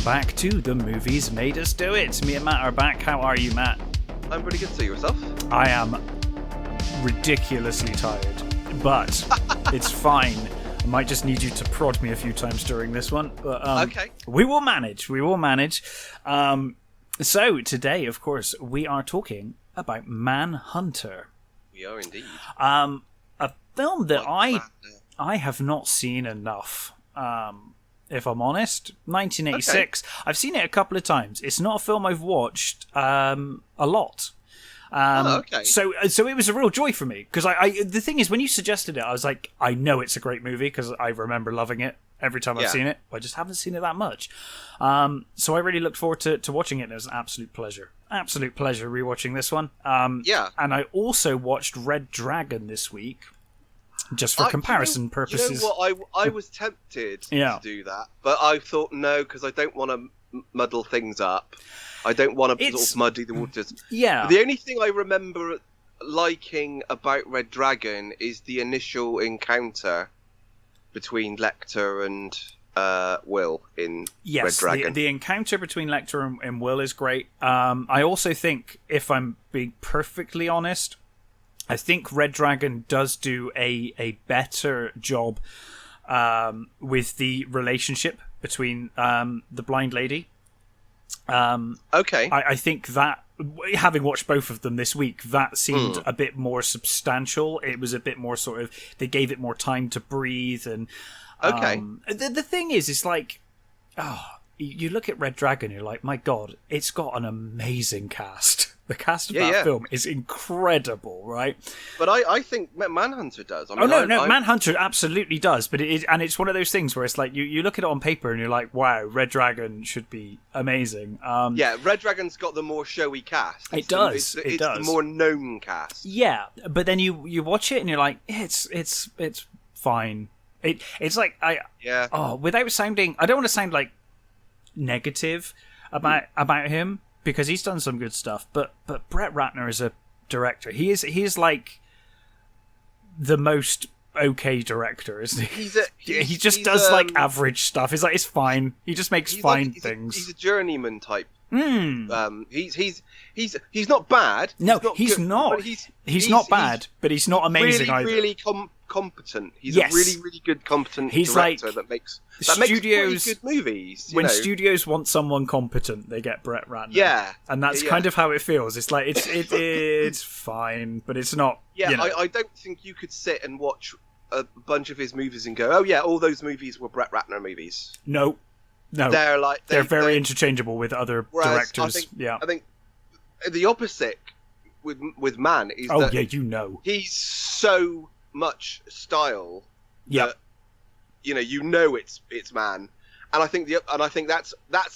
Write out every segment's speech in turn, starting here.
back to The Movies Made Us Do It. Me and Matt are back. How are you, Matt? I'm pretty good. So yourself? I am ridiculously tired, but it's fine. I might just need you to prod me a few times during this one. But, okay. We will manage. We will manage. So today, of course, we are talking about Manhunter. We are indeed. A film that I have not seen enough. If I'm honest, 1986. Okay. I've seen it a couple of times. It's not a film I've watched a lot. Okay. So it was a real joy for me because the thing is, when you suggested it, I was like, I know it's a great movie because I remember loving it every time I've seen it. I just haven't seen it that much. So I really looked forward to watching it. And it was an absolute pleasure rewatching this one. And I also watched Red Dragon this week. Just for comparison purposes. You know what? I was tempted to do that, but I thought no, because I don't want to muddle things up. I don't want to sort of muddy the waters. Yeah. The only thing I remember liking about Red Dragon is the initial encounter between Lecter and Will in Red Dragon. The encounter between Lecter and Will is great. I also think, if I'm being perfectly honest, I think Red Dragon does do a better job with the relationship between the blind lady. Okay. I think that, having watched both of them this week, that seemed a bit more substantial. It was a bit more sort of, they gave it more time to breathe. And the thing is, it's like, you look at Red Dragon, you're like, my God, it's got an amazing cast. The cast of that film is incredible, right? But I think Manhunter does. Manhunter absolutely does. But it's one of those things where it's like you look at it on paper and you're like, wow, Red Dragon should be amazing. Red Dragon's got the more showy cast. It does. It's the more known cast. Yeah, but then you watch it and you're like, it's fine. It's like without sounding, I don't want to sound like negative about him, because he's done some good stuff, but Brett Ratner is a director. He is like the most okay director, isn't he? He just does like average stuff. It's fine. He just makes fine things. He's a journeyman type. He's not bad. He's not. He's not bad, but he's not amazing either. Really competent. He's a really good competent director that makes pretty good movies. When studios want someone competent, they get Brett Ratner. Yeah, and that's kind of how it feels. It's like it's fine, but it's not. Yeah, I don't think you could sit and watch a bunch of his movies and go, "Oh yeah, all those movies were Brett Ratner movies." No. They're very interchangeable with other directors. I think the opposite with Mann is he's so much style that it's Mann, and I think that's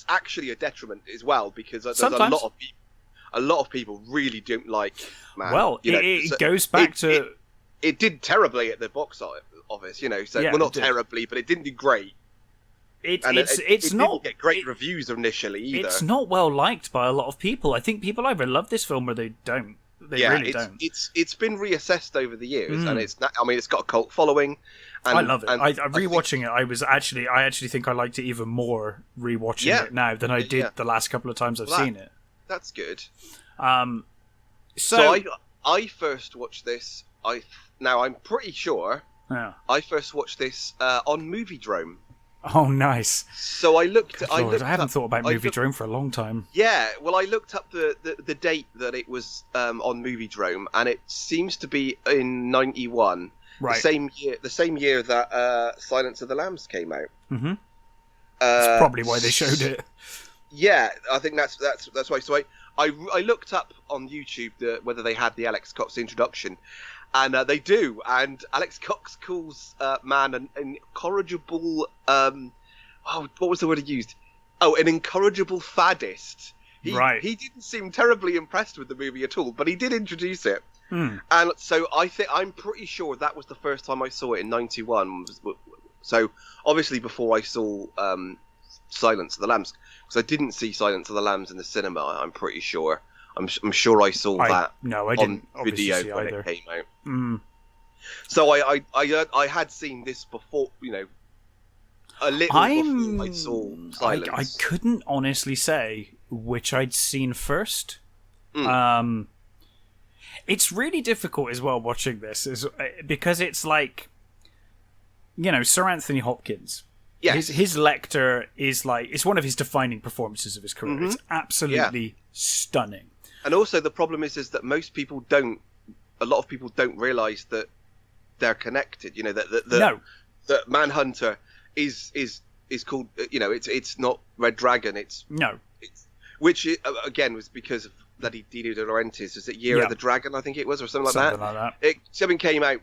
actually a detriment as well, because there's a lot of people really don't like Mann. Well, it goes back to it did terribly at the box office, not terribly, but it didn't do great. It not didn't get great reviews initially either. It's not well liked by a lot of people. I think people either love this film or they don't. They really don't. It's been reassessed over the years, and it's got a cult following. And, I love it. Rewatching it, I actually think I liked it even more rewatching it now than I did the last couple of times I've seen it. That's good. So I first watched this. I'm pretty sure I first watched this on Moviedrome. Oh, nice. So I haven't thought about Moviedrome for a long time. Yeah, well, I looked up the date that it was on Moviedrome, and it seems to be in 91. Right. The same year that Silence of the Lambs came out. Mm-hmm. That's probably why they showed it. Yeah, I think that's why. So I looked up on YouTube whether they had the Alex Cox introduction. And they do, and Alex Cox calls Mann an incorrigible. What was the word he used? Oh, an incorrigible faddist. He didn't seem terribly impressed with the movie at all, but he did introduce it. And so I'm pretty sure that was the first time I saw it in '91. So obviously before I saw Silence of the Lambs, because I didn't see Silence of the Lambs in the cinema. I'm pretty sure. I'm sure I saw that on video when it came out. So I had seen this before, a little before I saw Silence. I couldn't honestly say which I'd seen first. It's really difficult as well watching this, because it's like, Sir Anthony Hopkins. Yes. His Lecter is like, it's one of his defining performances of his career. Mm-hmm. It's absolutely stunning. And also the problem is that a lot of people don't realise that they're connected. That Manhunter is called, it's not Red Dragon. Which again was because of bloody Dino De Laurentiis. Is it Year of the Dragon? I think it was, or something like that. Something came out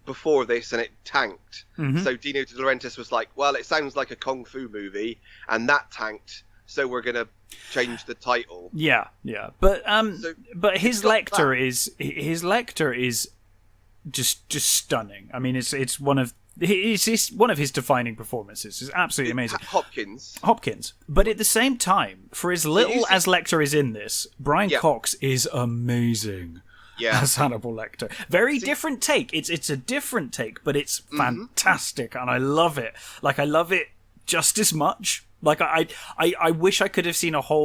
before this and it tanked. Mm-hmm. So Dino De Laurentiis was like, well, it sounds like a kung fu movie, and that tanked, so we're gonna change the title. Yeah. But his Lecter is just stunning. I mean, it's one of his defining performances. It's absolutely amazing. Hopkins. But at the same time, for as little as Lecter is in this, Brian Cox is amazing. As Hannibal Lecter. Very different take. It's a different take, but it's fantastic, and I love it. Like, I love it just as much. Like, I wish I could have seen all of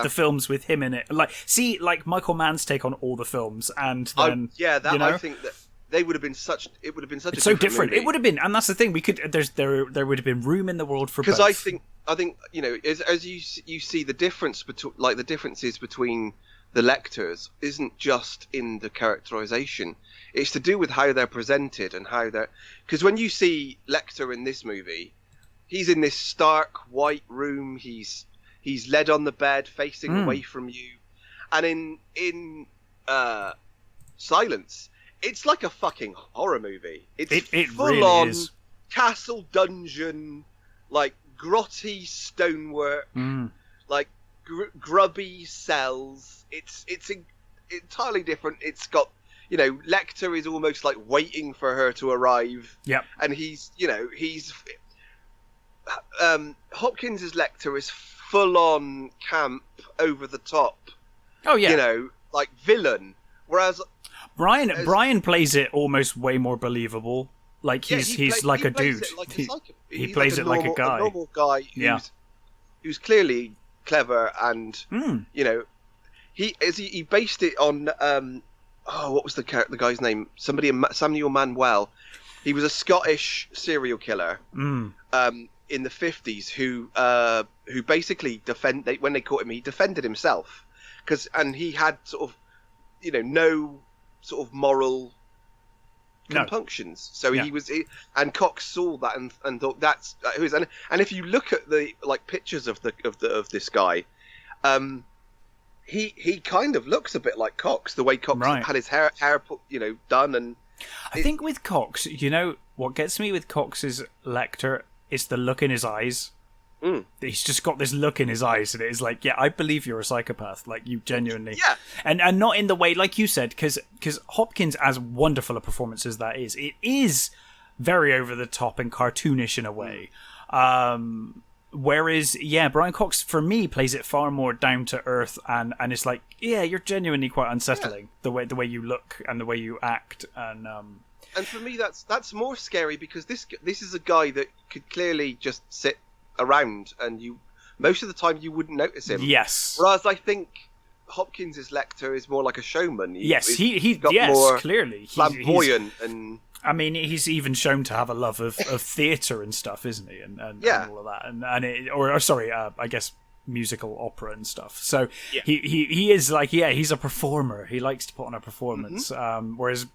the films with him in it. Like Michael Mann's take on all the films, and then I think that it would have been such it's so different. It would have been, and that's the thing. We could there would have been room in the world for both. Because I think as you see the difference between the differences between the Lecters isn't just in the characterization. It's to do with how they're presented and how they're... Because when you see Lecter in this movie, he's in this stark white room. He's led on the bed, facing away from you. And in Silence, it's like a fucking horror movie. It's full really on is. Castle dungeon, like grotty stonework, like grubby cells. It's entirely different. It's got, Lecter is almost like waiting for her to arrive. Yeah. And he's Hopkins's Lecter is full on camp, over the top. Oh yeah. Like villain. Whereas Brian plays it almost way more believable. Like he's like a dude. He plays it like a guy. A normal guy who's clearly clever, and he based it on what was the guy's name? Samuel Manuel. He was a Scottish serial killer in the 50s who basically when they caught him, he defended himself and he had sort of no sort of moral compunctions. So and Cox saw that and thought that's who is. And if you look at the pictures of this guy, he kind of looks a bit like Cox, the way Cox had his hair put, done. And I think with Cox, what gets me with Cox's Lecter is the look in his eyes. He's just got this look in his eyes, and it is like, I believe you're a psychopath. Like, you genuinely, and not in the way like you said, because Hopkins, as wonderful a performance as that is, it is very over the top and cartoonish in a way. Whereas, Brian Cox for me plays it far more down to earth, and it's like, you're genuinely quite unsettling the way you look and the way you act, and for me that's more scary, because this is a guy that could clearly just sit around, and most of the time you wouldn't notice him. Yes. Whereas I think Hopkins's Lecter is more like a showman. He got more clearly flamboyant, and I mean, he's even shown to have a love of theatre and stuff, isn't he? And all of that, I guess musical opera and stuff. So he is like, he's a performer. He likes to put on a performance. Whereas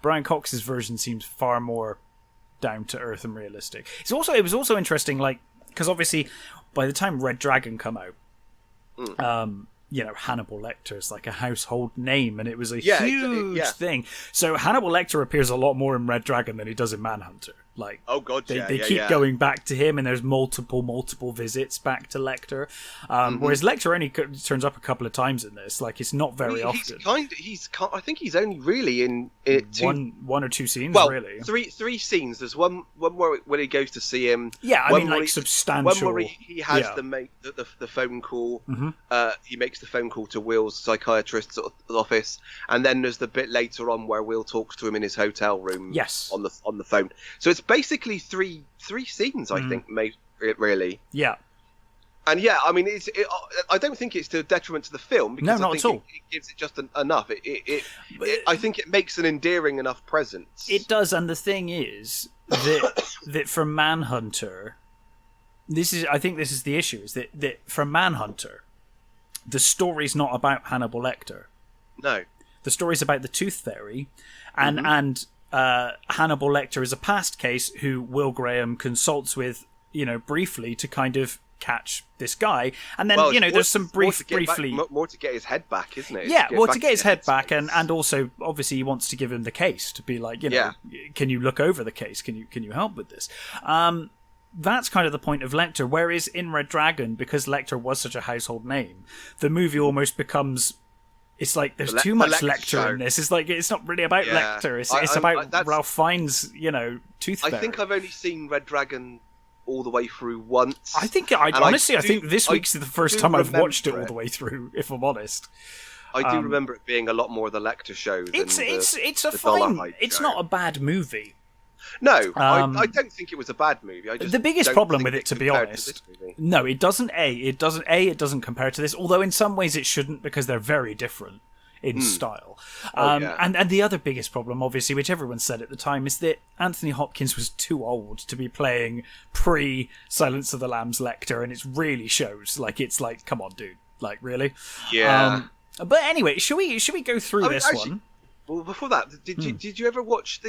Brian Cox's version seems far more down to earth and realistic. It was also interesting, like, because obviously by the time Red Dragon come out, Hannibal Lecter is like a household name, and it was a huge thing. So Hannibal Lecter appears a lot more in Red Dragon than he does in Manhunter. Like, oh god, they keep going back to him, and there's multiple visits back to Lecter. Whereas Lecter only turns up a couple of times in this. Like, it's not very often. I think he's only really in it one or two scenes. Really, three scenes. There's one where when he goes to see him. Yeah, I mean, like, substantial. One where he has the phone call. He makes the phone call to Will's psychiatrist's office, and then there's the bit later on where Will talks to him in his hotel room. Yes. on the phone. So it's basically three scenes, I think, made it really. Yeah. And yeah, I mean, I don't think it's to a detriment to the film, because not I think at all. It gives it just enough. I think it makes an endearing enough presence. It does, and the thing is that from Manhunter, I think this is the issue, is that from Manhunter, the story's not about Hannibal Lecter. No. The story's about the Tooth Fairy, and Hannibal Lecter is a past case who Will Graham consults with, briefly to kind of catch this guy, and then there's some briefly more to get his head back, isn't it? Yeah, to get his head back, and also obviously he wants to give him the case, to be like, can you look over the case? Can you help with this? That's kind of the point of Lecter. Whereas in Red Dragon, because Lecter was such a household name, the movie almost becomes. It's like there's too much Lecter in this. It's like it's not really about Lecter. It's about Ralph Fiennes, Tooth Fairy. I think I've only seen Red Dragon all the way through once. I think I think this week's the first time I've watched it all the way through, if I'm honest. I do remember it being a lot more the Lecter show than it's a fine. It's not a bad movie. No, I don't think it was a bad movie. The biggest problem with it, to be honest, no, it doesn't compare to this. Although in some ways it shouldn't, because they're very different in style. And the other biggest problem, obviously, which everyone said at the time, is that Anthony Hopkins was too old to be playing pre-Silence of the Lambs Lecter, and it really shows. Like, it's like, come on, dude, like, really? Yeah. But anyway, should we go through this one? Well, before that, did you ever watch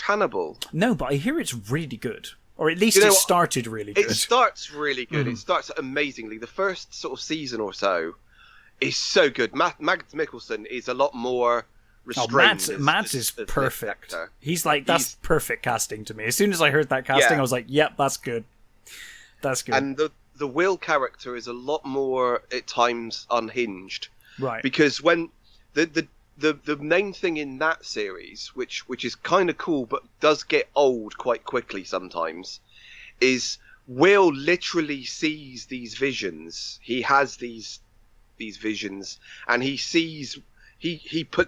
Hannibal? No, but I hear it's really good. Or at least it started really good. It starts really good. It starts amazingly. The first sort of season or so is so good. Mads Mikkelsen is a lot more restrained. Mads is perfect. He's like, that's perfect casting to me. As soon as I heard that casting, I was like, yep, that's good. That's good. And the Will character is a lot more, at times, unhinged. Right. Because when the main thing in that series, which is kind of cool but does get old quite quickly sometimes, is Will literally sees these visions. He has these visions, and he sees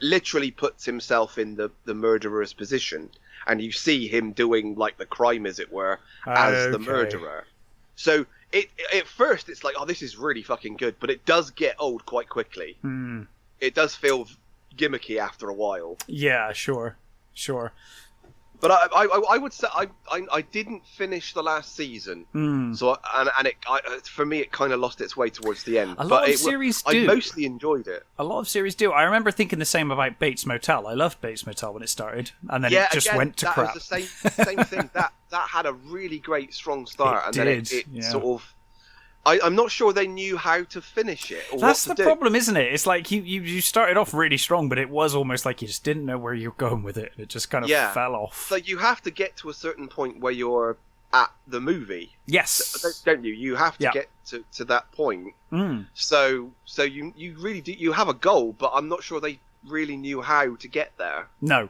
literally puts himself in the murderer's position, and you see him doing like the crime, as it were, as the murderer. So at first it's like, oh, this is really fucking good, but it does get old quite quickly. It does feel gimmicky after a while. Yeah, sure. But I would say I didn't finish the last season, so for me it kind of lost its way towards the end. A lot of series do. I mostly enjoyed it. A lot of series do. I remember thinking the same about Bates Motel. I loved Bates Motel when it started, and then it just went to crap. Was the same thing. That had a really great strong start, then it sort of. I'm not sure they knew how to finish it. That's the problem, isn't it? It's like you started off really strong, but it was almost like you just didn't know where you were going with it. It just kind of fell off. So you have to get to a certain point where you're at the movie. Yes. Don't you? You have to get to that point. So you really do. You have a goal, but I'm not sure they really knew how to get there. No.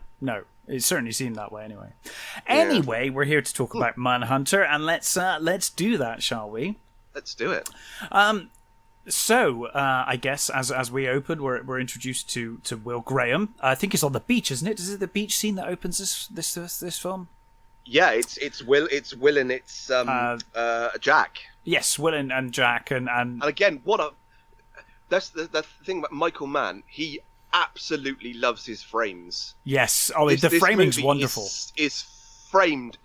It certainly seemed that way anyway. Anyway, we're here to talk about Manhunter, and let's do that, shall we? Let's do it. So, I guess as we open, we're introduced to Will Graham. I think it's on the beach, isn't it? Is it the beach scene that opens this film? Yeah, it's Will and it's Jack. Yes, Will and Jack, and again, that's the thing about Michael Mann. He absolutely loves his frames. Yes, the framing's wonderful. Is framed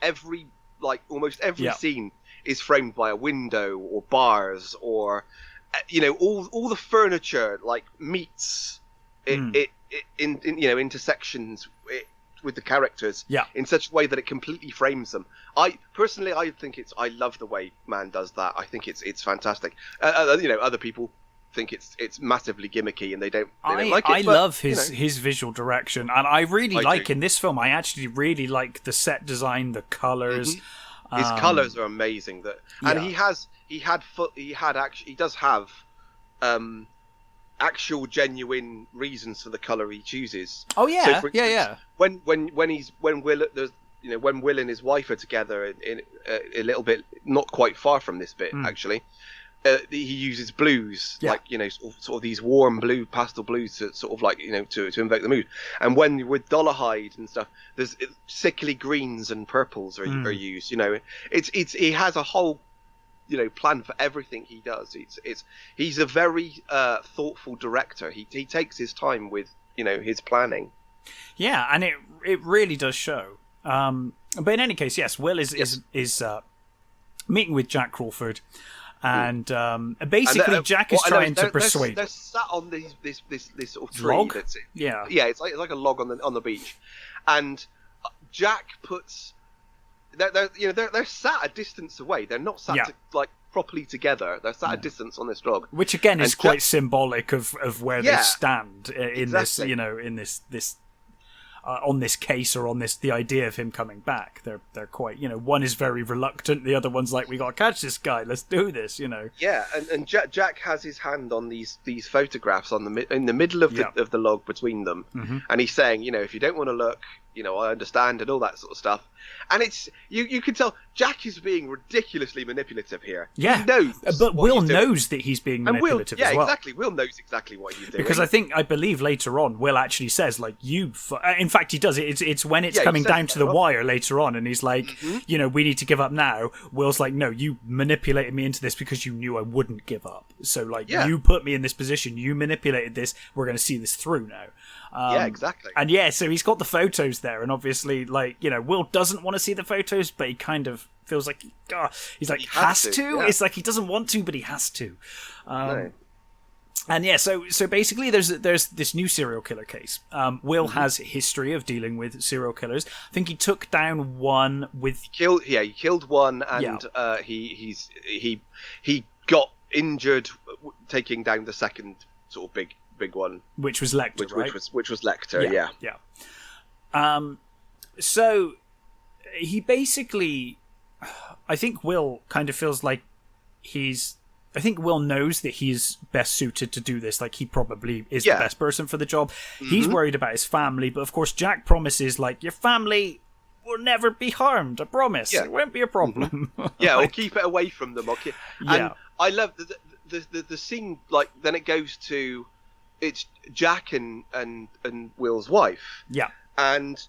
almost every scene is framed by a window or bars, or all the furniture meets intersections with the characters in such a way that it completely frames them. I love the way Mann does that. I think it's fantastic. Other people think it's massively gimmicky and they don't like it. I love his visual direction, and I really like in this film. I actually really like the set design, the colors. His colours are amazing. He does have actual genuine reasons for the colour he chooses. Oh yeah, so for instance, when Will and his wife are together in a little bit, not quite far from this bit actually. he uses blues, like sort of these warm blue pastel blues to sort of like to invoke the mood. And when with Dollarhide and stuff, there's sickly greens and purples are used. It's he has a whole plan for everything he does. He's a very thoughtful director. He takes his time with his planning. Yeah, and it really does show. But in any case, yes, Will is meeting with Jack Crawford, and basically Jack is trying to persuade. They're sat on this sort of tree. Log? That's it. Yeah, it's like a log on the beach, and Jack puts. They're sat a distance away. They're not sat properly together. They're sat a distance on this log, which again is quite symbolic of where they stand in exactly. this on this case, or on the idea of him coming back. They're quite one is very reluctant, the other one's like, we gotta catch this guy, let's do this. Yeah, and Jack has his hand on these photographs in the middle of the log between them, and he's saying, if you don't want to look, I understand, and all that sort of stuff. And it's you can tell Jack is being ridiculously manipulative here. Yeah, he knows, but Will knows that he's being manipulative as well. Exactly. Will knows exactly what he's doing. Because I believe later on, Will actually says, like, in fact, he does it. It's when it's coming down to the wire later on, and he's like, we need to give up now. Will's like, no, you manipulated me into this because you knew I wouldn't give up. So, like, you put me in this position. You manipulated this. We're going to see this through now. Exactly. And so he's got the photos there, and obviously, like, Will doesn't want to see the photos, but he kind of feels like he's like, he has to. Yeah. It's like he doesn't want to, but he has to. No. And so basically, there's this new serial killer case. Will has a history of dealing with serial killers. I think he took down one with he killed one, and he got injured taking down the second sort of big one, which was Lecter, right? Which was Lecter, yeah. So he basically, I think Will kind of feels like I think Will knows that he's best suited to do this. Like, he probably is the best person for the job. He's worried about his family, but of course Jack promises, like, your family will never be harmed. I promise. It won't be a problem. Yeah, we'll keep it away from them. Okay. And I love the scene. Like, then it goes to it's Jack and Will's wife. Yeah. And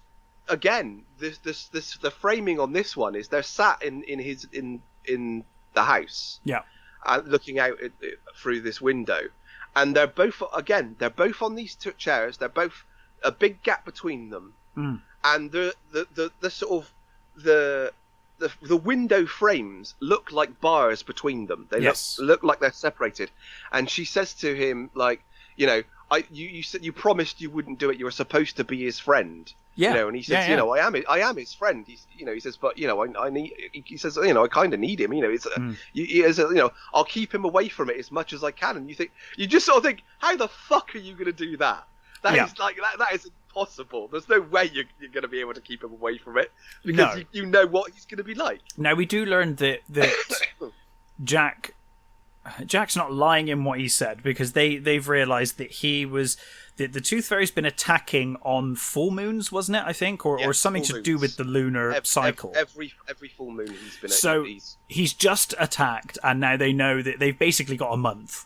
again, the framing on this one is they're sat in the house. Yeah. Looking out through this window, and they're both on these two chairs. They're both a big gap between them, and the sort of the window frames look like bars between them. They look like they're separated. And she says to him, like, you said you promised you wouldn't do it. You were supposed to be his friend. Yeah. And he says, I am his friend. He says, but I need. He says, I kind of need him. I'll keep him away from it as much as I can. And you just sort of think, how the fuck are you going to do that? Is like that is impossible. There's no way you're going to be able to keep him away from it because you know what he's going to be like. Now we do learn that Jack's not lying in what he said, because they've realised that the Tooth Fairy's been attacking on full moons, wasn't it? I think, or something to do with the lunar cycle. Every full moon he's been. So he's just attacked, and now they know that they've basically got a month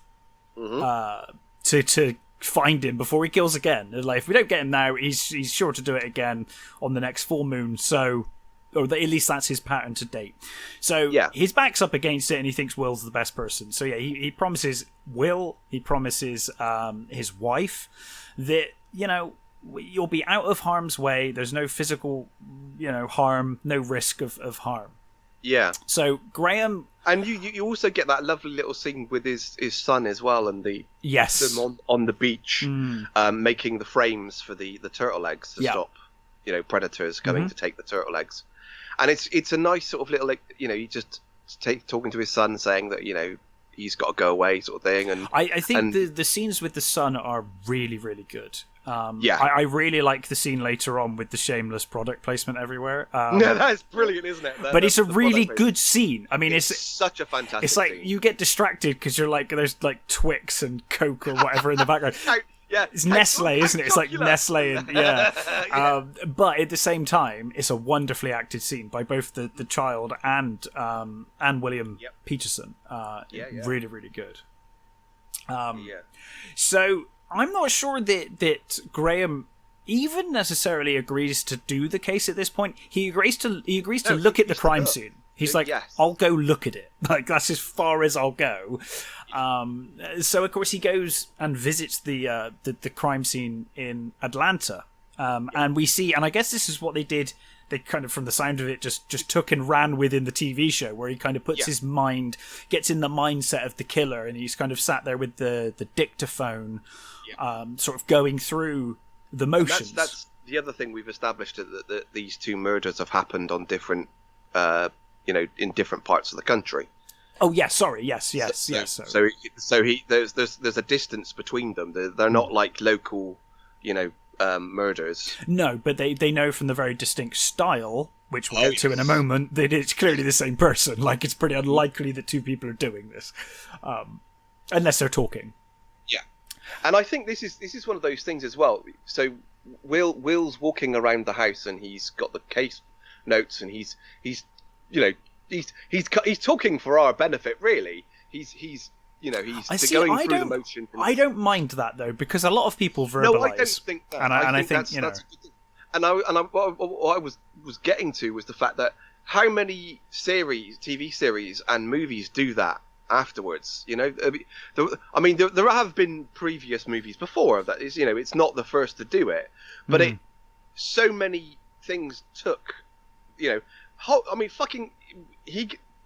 to find him before he kills again. Like, if we don't get him now, he's sure to do it again on the next full moon. So. Or at least that's his pattern to date. So his back's up against it, and he thinks Will's the best person. So he promises Will, he promises his wife that, you'll be out of harm's way. There's no physical, harm, no risk of harm. Yeah. So Graham... And you also get that lovely little scene with his son as well, and them on the beach, making the frames for the turtle eggs to stop, predators coming to take the turtle eggs. And it's a nice sort of little, like, he just talking to his son, saying that, he's got to go away, sort of thing. And I think the scenes with the son are really, really good. I really like the scene later on with the shameless product placement everywhere. No, that's brilliant, isn't it? But it's a really good scene. I mean, it's such a fantastic. It's like scene. You get distracted because you're like, there's like Twix and Coke or whatever in the background. Yeah, it's Nestle, isn't it? It's like Nestle, and yeah. But at the same time, it's a wonderfully acted scene by both the child and William Peterson. Really, really good. So I'm not sure that Graham even necessarily agrees to do the case at this point. He agrees to look at the crime scene. He's like, I'll go look at it. Like, that's as far as I'll go. So of course he goes and visits the crime scene in Atlanta, and we see, and I guess this is what they did. They kind of, from the sound of it, just took and ran within the TV show, where he kind of puts his mind, gets in the mindset of the killer, and he's kind of sat there with the dictaphone, sort of going through the motions. That's the other thing we've established, that these two murders have happened on different, in different parts of the country. Oh yeah, sorry, yes. So there's a distance between them. They're not like local, murders. No, but they know from the very distinct style, which we'll get to in a moment, that it's clearly the same person. Like, it's pretty unlikely that two people are doing this, unless they're talking. Yeah, and I think this is one of those things as well. So Will's walking around the house, and he's got the case notes, and he's talking for our benefit, really. He's going through the motion. I don't mind that, though, because a lot of people verbalize. No, I don't think that. I think that's a good thing. And what I was getting to was the fact that how many TV series and movies do that afterwards. I mean, there have been previous movies before that. Is, it's not the first to do it, but so many things took.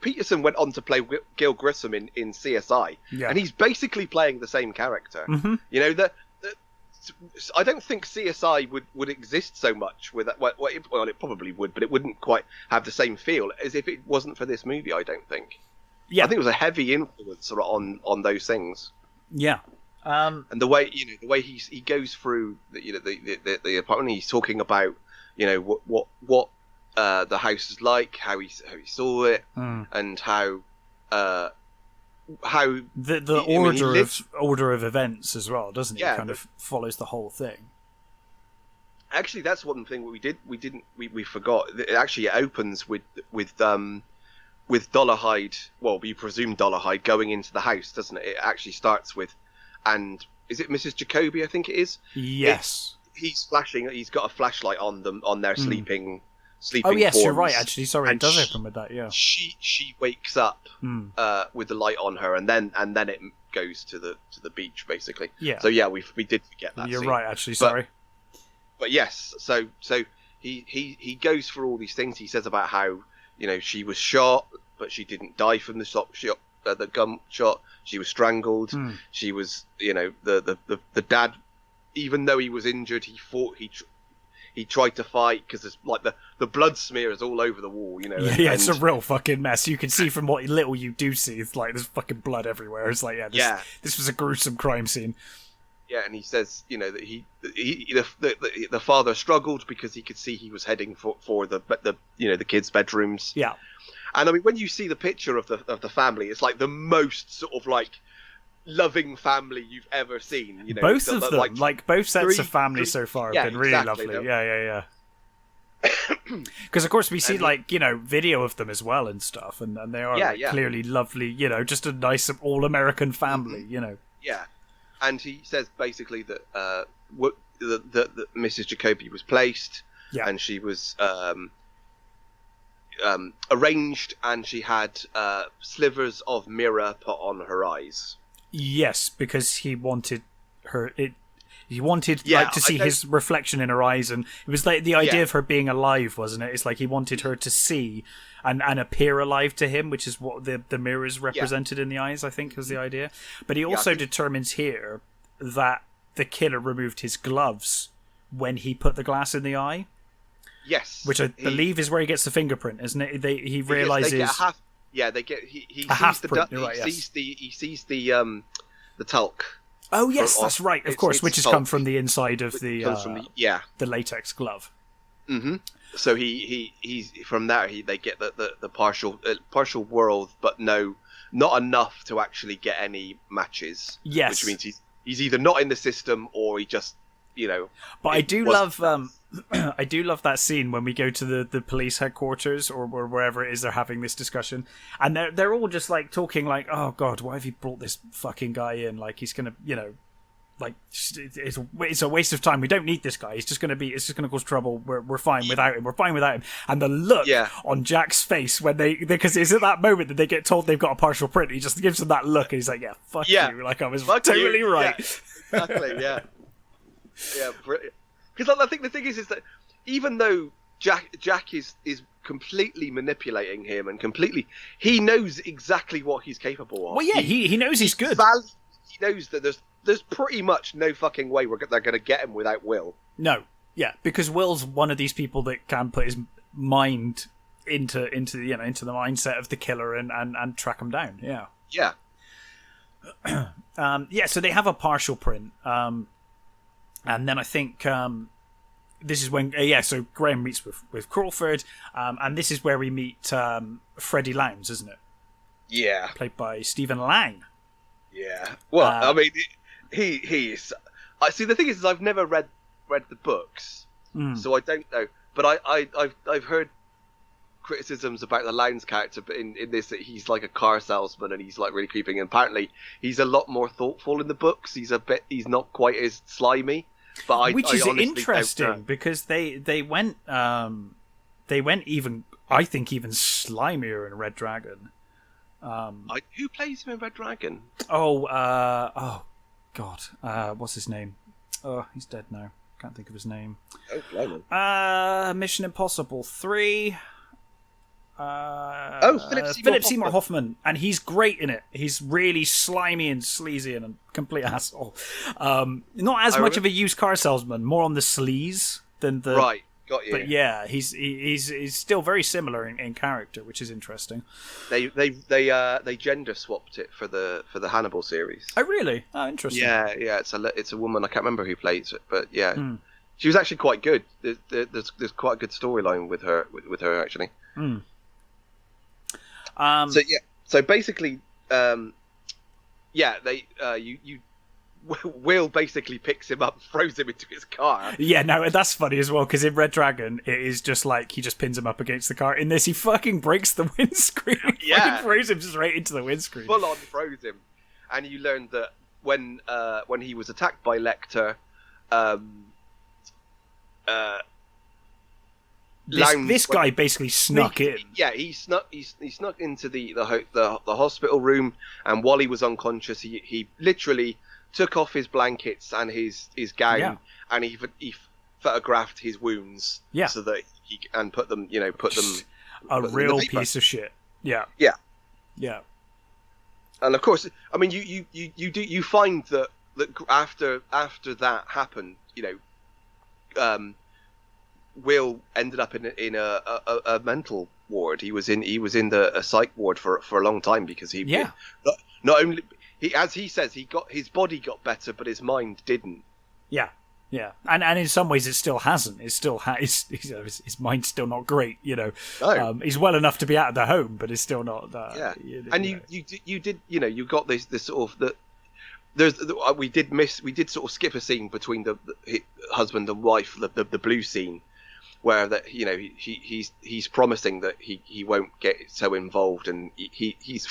Peterson went on to play Gil Grissom in CSI, and he's basically playing the same character. Mm-hmm. I don't think CSI would exist so much with that. Well, it probably would, but it wouldn't quite have the same feel as if it wasn't for this movie. I don't think. Yeah, I think it was a heavy influence on those things. Yeah, and the way he goes through the apartment, he's talking about what the house is like, how he saw it, and how the order of events as well, doesn't it? Yeah, kind of follows the whole thing. Actually, that's one thing we forgot. It opens with Dollarhide. Well, we presume Dollarhide going into the house, doesn't it? It actually starts with, and is it Mrs. Jacoby? I think it is. Yes. He's flashing. He's got a flashlight on them on their sleeping. Oh yes, forms. You're right. Actually, sorry, it does open with that. Yeah. She wakes up with the light on her, and then it goes to the beach, basically. Yeah. So yeah, we did forget that. You're scene. right. Actually, sorry. But yes, so he goes through all these things. He says about how she was shot, but she didn't die from the gunshot. She was strangled. She was the dad, even though he was injured, he fought. He tried to fight because there's like the blood smears all over the wall, Yeah, it's a real fucking mess. You can see from what little you do see, it's like there's fucking blood everywhere. It's like, this was a gruesome crime scene. Yeah, and he says, that the father struggled because he could see he was heading for the kids' bedrooms. Yeah, and I mean, when you see the picture of the family, it's like the most sort of like loving family you've ever seen. Both of them, like both sets of family so far have been really lovely. Though. Yeah. Because of course we see video of them as well and stuff, and they are clearly lovely. Just a nice all-American family. Yeah, and he says basically that that Mrs. Jacoby was placed, and she was arranged, and she had slivers of mirror put on her eyes. Yes, because he wanted her. He wanted to see his reflection in her eyes, and it was like the idea of her being alive, wasn't it? It's like he wanted her to see and appear alive to him, which is what the mirrors represented in the eyes, I think, was the idea. But he also determines here that the killer removed his gloves when he put the glass in the eye. Yes, which I believe is where he gets the fingerprint, isn't it? He realizes. They get he sees the talc. Oh yes, that's right. Of course, which has come from the inside of the latex glove. Mm-hmm. So he's from there. They get the partial world, but not enough to actually get any matches. Yes, which means he's either not in the system or he just, But I do love I do love that scene when we go to the police headquarters or wherever it is they're having this discussion, and they're all just like talking like, oh god, why have you brought this fucking guy in? Like he's gonna, like it's a waste of time. We don't need this guy. It's just gonna cause trouble. We're fine without him. We're fine without him. And the look on Jack's face when because it's at that moment that they get told they've got a partial print. He just gives them that look, and he's like, fuck you. Like I was totally right. Yeah, exactly. Yeah. Yeah, because I think the thing is that even though Jack is completely manipulating him and he knows exactly what he's capable of. Well, yeah, he knows he's good. He knows that there's pretty much no fucking way they're going to get him without Will. No, yeah, because Will's one of these people that can put his mind into the mindset of the killer and track him down. Yeah. Yeah. So they have a partial print. And then I think this is when so Graham meets with Crawford, and this is where we meet Freddie Lowndes, isn't it? Yeah, played by Stephen Lang. Yeah, well, I mean, he's. I see. The thing is I've never read the books, so I don't know. But I've heard criticisms about the Lowndes character in this, that he's like a car salesman and he's like really creeping. And apparently he's a lot more thoughtful in the books. He's not quite as slimy. But which is interesting because they went even, I think, even slimier in Red Dragon. Who plays him in Red Dragon? Oh God, what's his name? Oh, he's dead now. Can't think of his name. Oh, blimey. Mission Impossible 3. Philip Seymour Hoffman, and he's great in it. He's really slimy and sleazy and a complete asshole. Not as much of a used car salesman, more on the sleaze than the right. Got you. But yeah, he's still very similar in character, which is interesting. They gender swapped it for the Hannibal series. Oh really? Oh, interesting. Yeah. It's a woman. I can't remember who plays it, but yeah, she was actually quite good. There's quite a good storyline with her actually. So basically, Will basically picks him up, throws him into his car. Yeah, no, that's funny as well, because in Red Dragon, it is just like he just pins him up against the car. In this, he fucking breaks the windscreen. Yeah, throws him straight into the windscreen. Full on throws him, and you learn that when he was attacked by Lecter, this guy basically snuck in. Yeah, he snuck into the hospital room, and while he was unconscious, he literally took off his blankets and his gown, and he photographed his wounds, so that he and put them a real piece of shit. Yeah. And of course, I mean, you find that after that happened, Will ended up in a mental ward. He was in a psych ward for a long time because not only as he says, his body got better, but his mind didn't. Yeah, and in some ways it still hasn't. It's still his mind's still not great. No. He's well enough to be out of the home, but it's still not. You got this sort of we did sort of skip a scene between the husband and wife, the blue scene, where that he's promising that he won't get so involved, and he's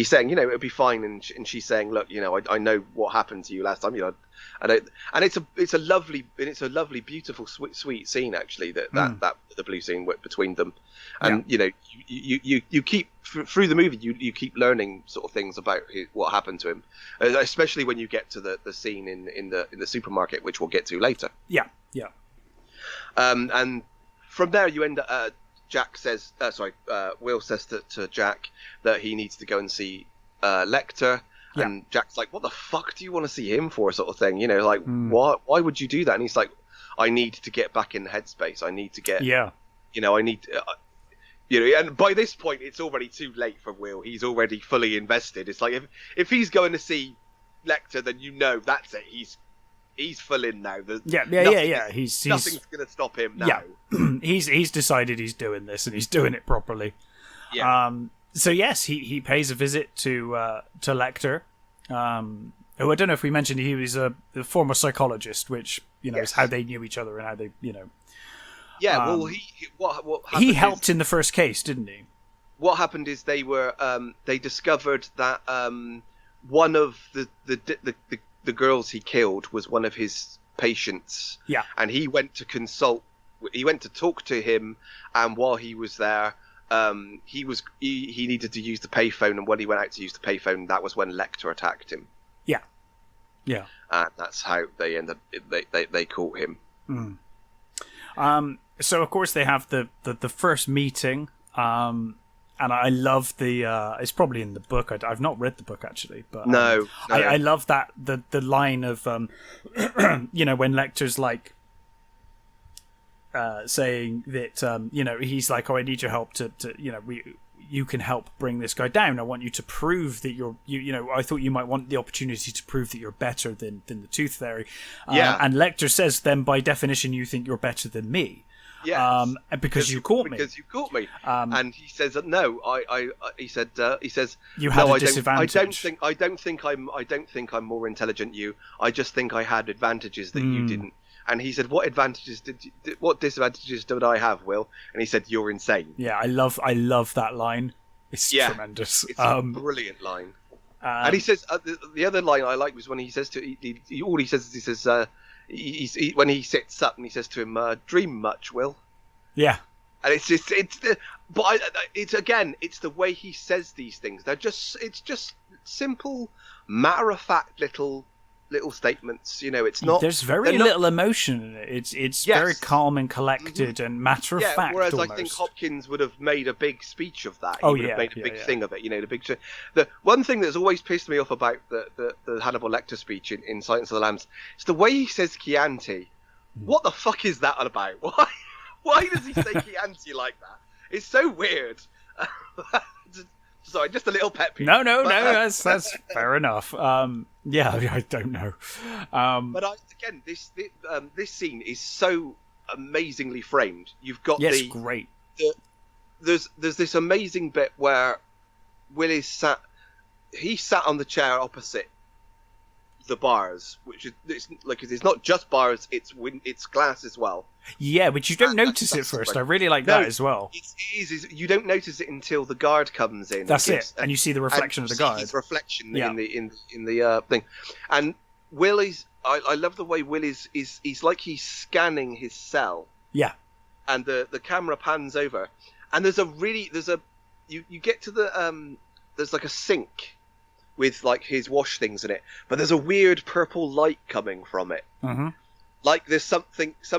saying it'll be fine, and she's saying, look, I know what happened to you last time, and it's a lovely beautiful sweet scene actually, that the blue scene between them, and you keep through the movie you keep learning sort of things about what happened to him, especially when you get to the scene in the supermarket, which we'll get to later. And from there you end up. Will says to Jack that he needs to go and see Lecter, and Jack's like, "What the fuck do you want to see him for?" sort of thing. Why would you do that? And he's like, "I need to get back in the headspace. I need to get. I need." And by this point, it's already too late for Will. He's already fully invested. It's like if he's going to see Lecter, then that's it. He's full in now. Nothing's going to stop him now. Yeah. he's decided he's doing this, and he's doing it properly. Yeah. So yes, he pays a visit to Lecter, Oh, I don't know if we mentioned he was a former psychologist, which is how they knew each other and how they Yeah, well, what he helped in the first case, didn't he? What happened is they discovered that one of the girls he killed was one of his patients. Yeah, and he went to talk to him, and while he was there, he needed to use the payphone, and when he went out to use the payphone, that was when Lecter attacked him. Yeah, and that's how they ended. They caught him. So of course they have the first meeting, and I love the. It's probably in the book. I've not read the book actually, but no. I love that the line of when Lecter's like saying that he's like, oh, I need your help to you can help bring this guy down. I want you to prove that I thought you might want the opportunity to prove that you're better than the Tooth Fairy. And Lecter says, then by definition, you think you're better than me. Yeah. Because you caught me. Because you caught me. And he says, no, he says, you had a disadvantage. I don't think I'm more intelligent than you. I just think I had advantages that you didn't. And he said, what disadvantages did I have, Will? And he said, you're insane. Yeah, I love that line. It's tremendous. It's a brilliant line. And he says, the other line I like was when he says when he sits up and he says to him, dream much, Will. Yeah. And it's the way he says these things. It's just simple, matter-of-fact little statements. It's not. There's very little emotion in it. It's very calm and collected and matter of fact. Whereas almost. I think Hopkins would have made a big speech of that. He would have made a big thing of it. The big. The one thing that's always pissed me off about the Hannibal Lecter speech in Silence of the Lambs is the way he says Chianti. What the fuck is that about? Why does he say Chianti like that? It's so weird. Sorry, just a little pet peeve. No, that's fair enough. I don't know. But this scene is so amazingly framed. You've got great. There's this amazing bit where Will is sat on the chair opposite the bars, which is it's not just bars, it's glass as well. Yeah, which you don't notice at first. I really like that as well. It is. You don't notice it until the guard comes in. That's it, and you see the reflection of the guard. His reflection in the thing, and Will is. I love the way Will is. He's like he's scanning his cell. Yeah, and the camera pans over, and you get to the there's like a sink with like his wash things in it, but there's a weird purple light coming from it. Mm-hmm. Like there's some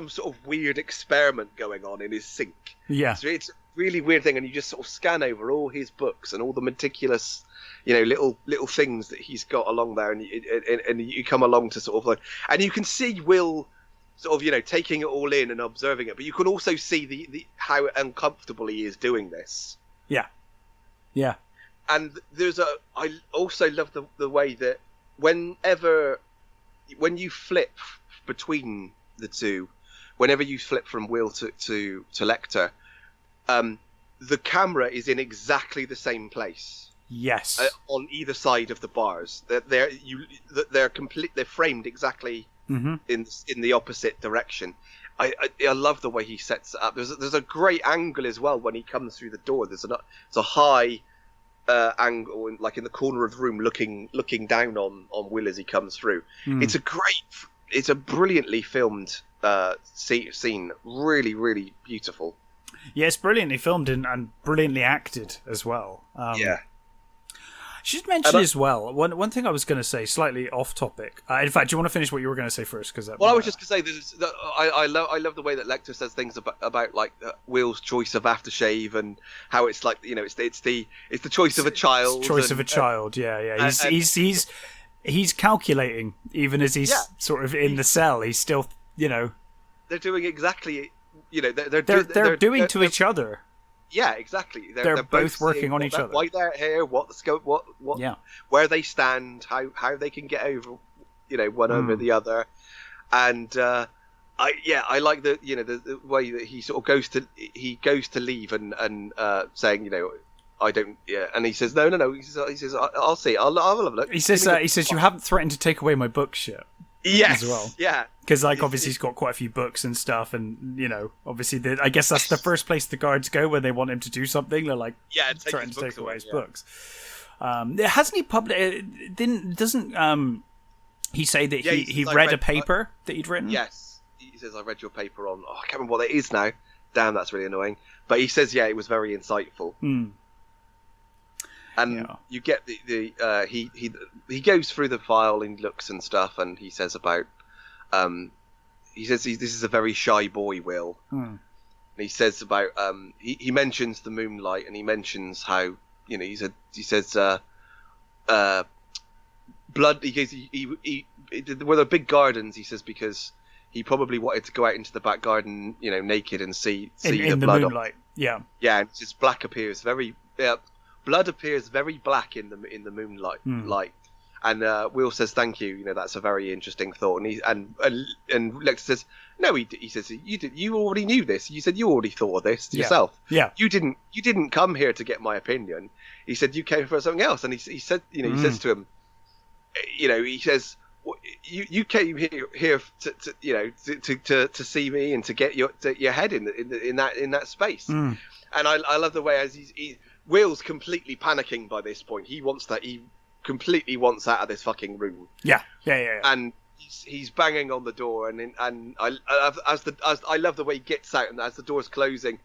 sort of weird experiment going on in his sink. Yeah. So it's a really weird thing, and you just sort of scan over all his books and all the meticulous, little things that he's got along there, and you come along to sort of like, and you can see Will sort of taking it all in and observing it, but you can also see the how uncomfortable he is doing this. Yeah. Yeah. And I also love the way that when you flip between the two, whenever you flip from Will to Lecter, the camera is in exactly the same place. Yes. On either side of the bars, they're framed exactly in the opposite direction. I love the way he sets it up. There's a great angle as well when he comes through the door. It's a high angle, like in the corner of the room, looking down on Will as he comes through. It's a brilliantly filmed scene. Really, really beautiful. Yeah, it's brilliantly filmed and brilliantly acted as well. Yeah. I should mention as well, one thing I was going to say, slightly off topic. In fact, do you want to finish what you were going to say first? I was just going to say, I love the way that Lecter says things about like Will's choice of aftershave and how it's like, it's the choice of a child. Choice of a child, yeah. He's calculating, even as he's sort of in the cell. He's still, They're doing exactly, they're doing to each other. Yeah, exactly. They're both working on each other. Why they're here? What the scope? What? Where they stand? How they can get over? One over the other. And I like the way that he sort of goes to leave and saying I don't. Yeah, and he says, no. He says, I'll see. I'll have a look. He says, you haven't threatened to take away my books yet. Yes. As well. Yeah. Because obviously he's got quite a few books and stuff, and obviously I guess that's the first place the guards go when they want him to do something. They're like, threatening to take away his books. Hasn't he doesn't he say that he read a paper that he'd written? Yes. He says, I read your paper on. I can't remember what it is now. Damn, that's really annoying. But he says, it was very insightful. And you get he goes through the file and looks and stuff, and he says about this is a very shy boy, Will. And he says about he mentions the moonlight, and he mentions how he says blood. He goes were there big gardens? He says because he probably wanted to go out into the back garden, naked and see in the blood moonlight. And just black appears very. Blood appears very black in the moonlight. Light. And Will says, "Thank you. That's a very interesting thought." And Lecter says, "No, he says you already knew this. You said you already thought of this yourself. Yeah. You didn't come here to get my opinion. He said you came for something else." And he said, he says to him, he says, "You came here to see me and to get your head in that space." And I love the way as Will's completely panicking by this point. He completely wants out of this fucking room. Yeah. And he's banging on the door, and I love the way he gets out, and as the door's closing,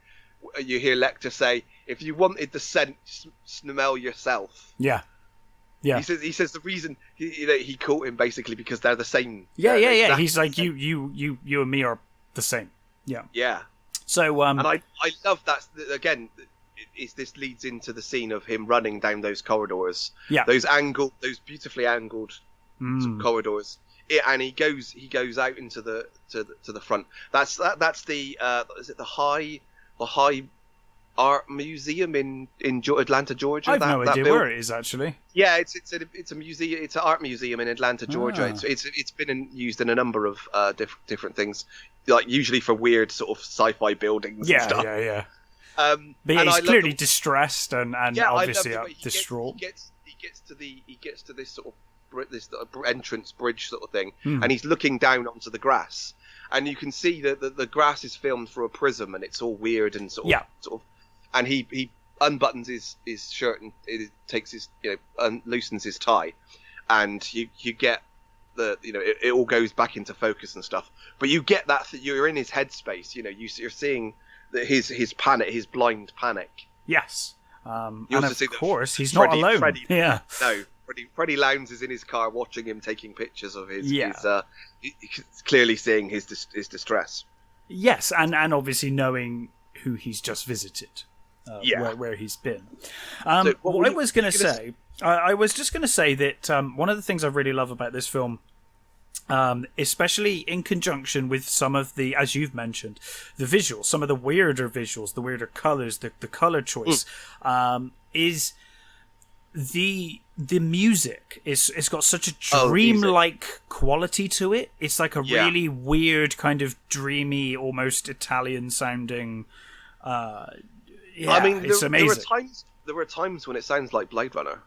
you hear Lecter say, "If you wanted the scent, smell yourself." Yeah. He says the reason he caught him basically because they're the same. Yeah. He's like you and me are the same. Yeah. Yeah. So and I love that again. This leads into the scene of him running down those corridors. Yeah. Those beautifully angled corridors. And he goes out into the front. That's the is it the high art museum in Atlanta, Georgia? I've no idea where it is actually. Yeah, it's a museum. It's an art museum in Atlanta, Georgia. It's been used in a number of different things, like usually for weird sort of sci-fi buildings and stuff. Yeah. But he's clearly distressed and obviously distraught. He gets to this sort of this entrance bridge sort of thing, and he's looking down onto the grass, and you can see that the grass is filmed through a prism, and it's all weird and sort of. And he unbuttons his shirt and takes his loosens his tie, and you get it all goes back into focus and stuff. But you get that you're in his headspace. You're seeing his panic, his blind panic. Yes. And of course, he's not alone. Freddie Lowndes is in his car watching him taking pictures of his he's clearly seeing his distress. Yes, and obviously knowing who he's just visited, where he's been. I was going to say, I was just going to say that one of the things I really love about this film, especially in conjunction with some of the, as you've mentioned, the visuals, some of the weirder visuals, the weirder colors, the color choice, is the music. It's got such a dreamlike quality to it. It's like a really weird kind of dreamy, almost Italian sounding. It's amazing. There were times when it sounds like Blade Runner.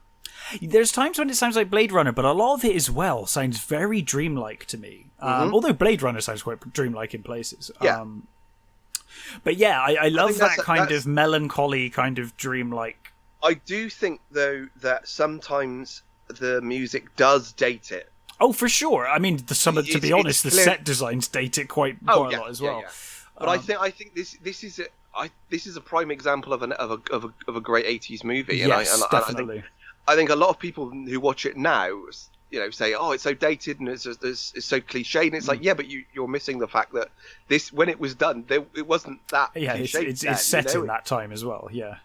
There's times when it sounds like Blade Runner, but a lot of it as well sounds very dreamlike to me. Although Blade Runner sounds quite dreamlike in places. Yeah. But yeah, I love that kind of melancholy, kind of dreamlike. I do think, though, that sometimes the music does date it. Oh, for sure. I mean, to be honest, the set designs date it quite a lot as well. Yeah. But I think this is a prime example of a great 80s movie. Definitely. I think a lot of people who watch it now, say, "Oh, it's so dated and it's so cliched." And it's like, yeah, but you're missing the fact that when it was done, it wasn't that. Yeah, it's set in that time as well. Yeah.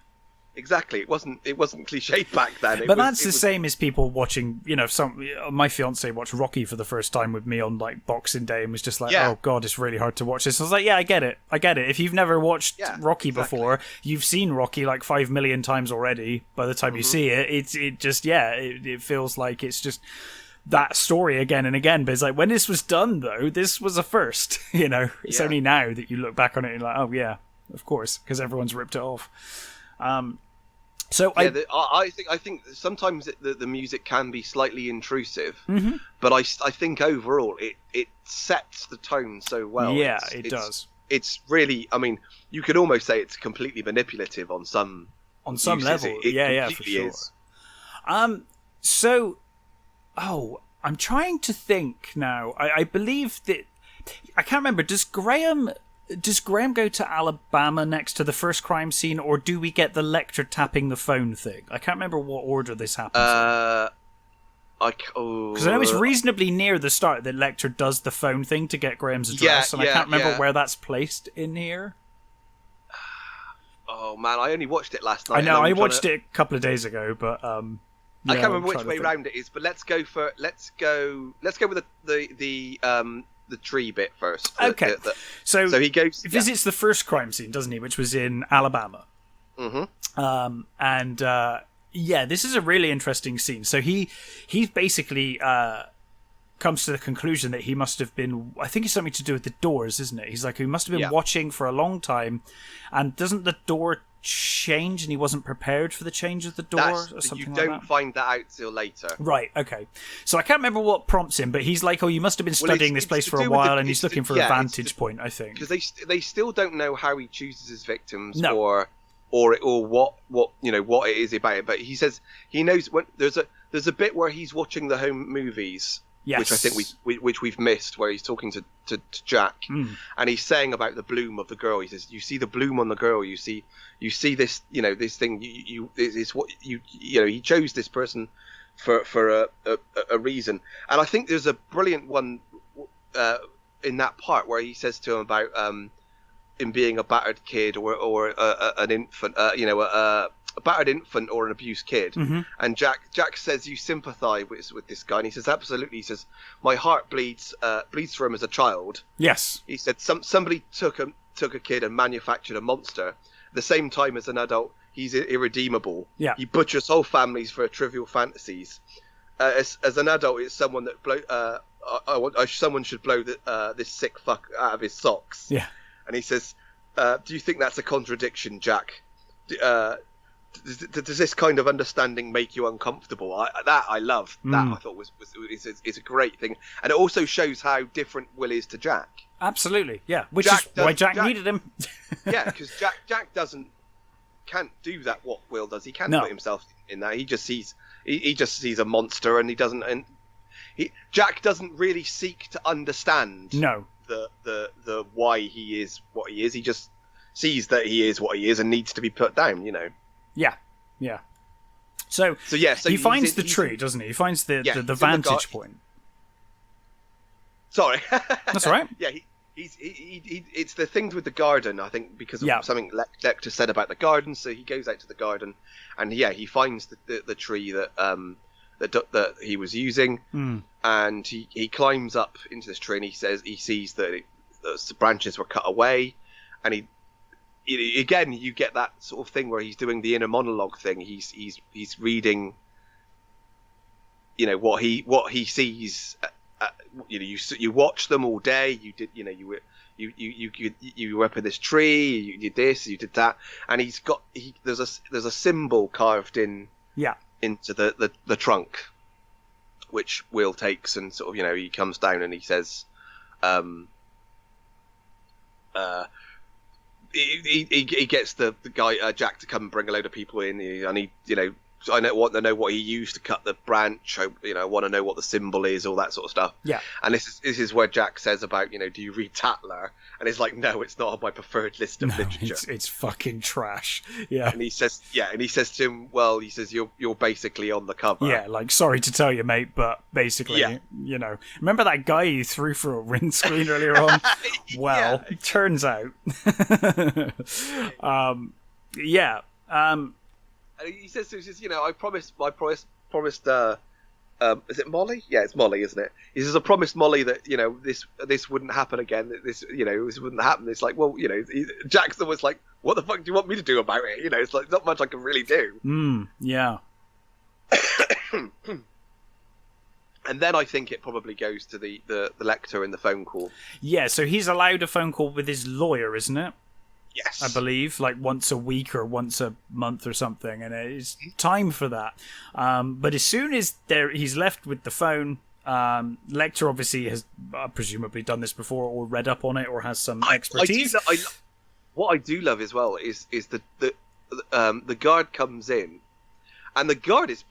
Exactly, it wasn't cliched back then. But that's the same as people watching. My fiance watched Rocky for the first time with me on like Boxing Day and was just like, "Oh God, it's really hard to watch this." I was like, "Yeah, I get it. If you've never watched Rocky before, you've seen Rocky like 5 million times already. By the time you see it, it feels like it's just that story again and again." But it's like when this was done, though, this was a first. It's only now that you look back on it and you're like, "Oh yeah, of course," because everyone's ripped it off. So yeah, I think sometimes the music can be slightly intrusive, but I think overall it sets the tone so well. Yeah, it does. It's really, I mean, you could almost say it's completely manipulative on some level. Yeah, for sure. Is. So, I'm trying to think now. I believe that I can't remember. Does Graham go to Alabama next to the first crime scene, or do we get the Lecter tapping the phone thing? I can't remember what order this happens. Because I know it's reasonably near the start that Lecter does the phone thing to get Graham's address, and I can't remember where that's placed in here. Oh man, I only watched it last night. I know, I watched it a couple of days ago, but I can't remember which way round it is. But let's go with the tree bit first. Okay, so he visits the first crime scene, doesn't he? Which was in Alabama. And this is a really interesting scene. So he basically comes to the conclusion that he must have been, I think it's something to do with the doors, isn't it? He's like, he must have been watching for a long time, and doesn't the door change and he wasn't prepared for the change of the door or something like that? You don't find that out till later. Right, okay. So I can't remember what prompts him, but he's like, you must have been studying this place for a while, and he's looking for a vantage point, I think. Because they still don't know how he chooses his victims, or what it is about it. But he says he knows when there's a bit where he's watching the home movies. Yes. Which I think we've missed, where he's talking to Jack, and he's saying about the bloom of the girl. He says, "You see the bloom on the girl. You see this, this thing. It's what he chose this person for a reason." And I think there's a brilliant one in that part where he says to him about him being a battered kid or an infant, a battered infant or an abused kid. And Jack says, you sympathise with this guy, and he says, absolutely. He says, my heart bleeds for him as a child. Yes. He said, somebody took a kid and manufactured a monster. At the same time, as an adult, he's irredeemable. Yeah. He butchers whole families for trivial fantasies. As an adult, it's someone that someone should blow this sick fuck out of his socks. Yeah. And he says, do you think that's a contradiction, Jack? Does this kind of understanding make you uncomfortable? I love that. I thought is a great thing, and it also shows how different Will is to Jack. Absolutely, yeah. Which is why Jack needed him. Yeah, because Jack can't do that. What Will does, he can't put himself in that. He just sees a monster, and he doesn't. And Jack doesn't really seek to understand. No. The why he is what he is. He just sees that he is what he is and needs to be put down. Yeah. So he finds the tree, doesn't he? He finds the vantage point. Sorry, that's all right. Yeah, it's the things with the garden. I think because of something Lecter said about the garden. So he goes out to the garden, and he finds the tree that he was using, and he climbs up into this tree, and he sees that the branches were cut away, and again, you get that sort of thing where he's doing the inner monologue thing. He's reading, what he sees. You watch them all day. You did, you were up in this tree. You did this. You did that. And there's a symbol carved in. Yeah. Into the trunk, which Will takes, and sort of he comes down and he says, he gets the guy Jack to come and bring a load of people in, and he I want to know what he used to cut the branch. I want to know what the symbol is, all that sort of stuff. Yeah. And this is where Jack says about do you read Tatler? And he's like, no, it's not on my preferred list of literature. It's fucking trash. Yeah. And he says to him, well, he says you're basically on the cover. Yeah, like sorry to tell you, mate, but basically, remember that guy you threw for a windscreen earlier on? Well, it turns out, And he says, I promised, is it Molly? Yeah, it's Molly, isn't it? He says, I promised Molly that, this wouldn't happen again. This wouldn't happen. It's like, well, Jackson was like, what the fuck do you want me to do about it? It's like, not much I can really do. Yeah. And then I think it probably goes to the Lecter in the phone call. Yeah, so he's allowed a phone call with his lawyer, isn't it? Yes. I believe, like once a week or once a month or something, and it's time for that. But as soon as he's left with the phone, Lecter obviously has presumably done this before or read up on it or has some expertise. What I do love as well is the guard comes in, and the guard is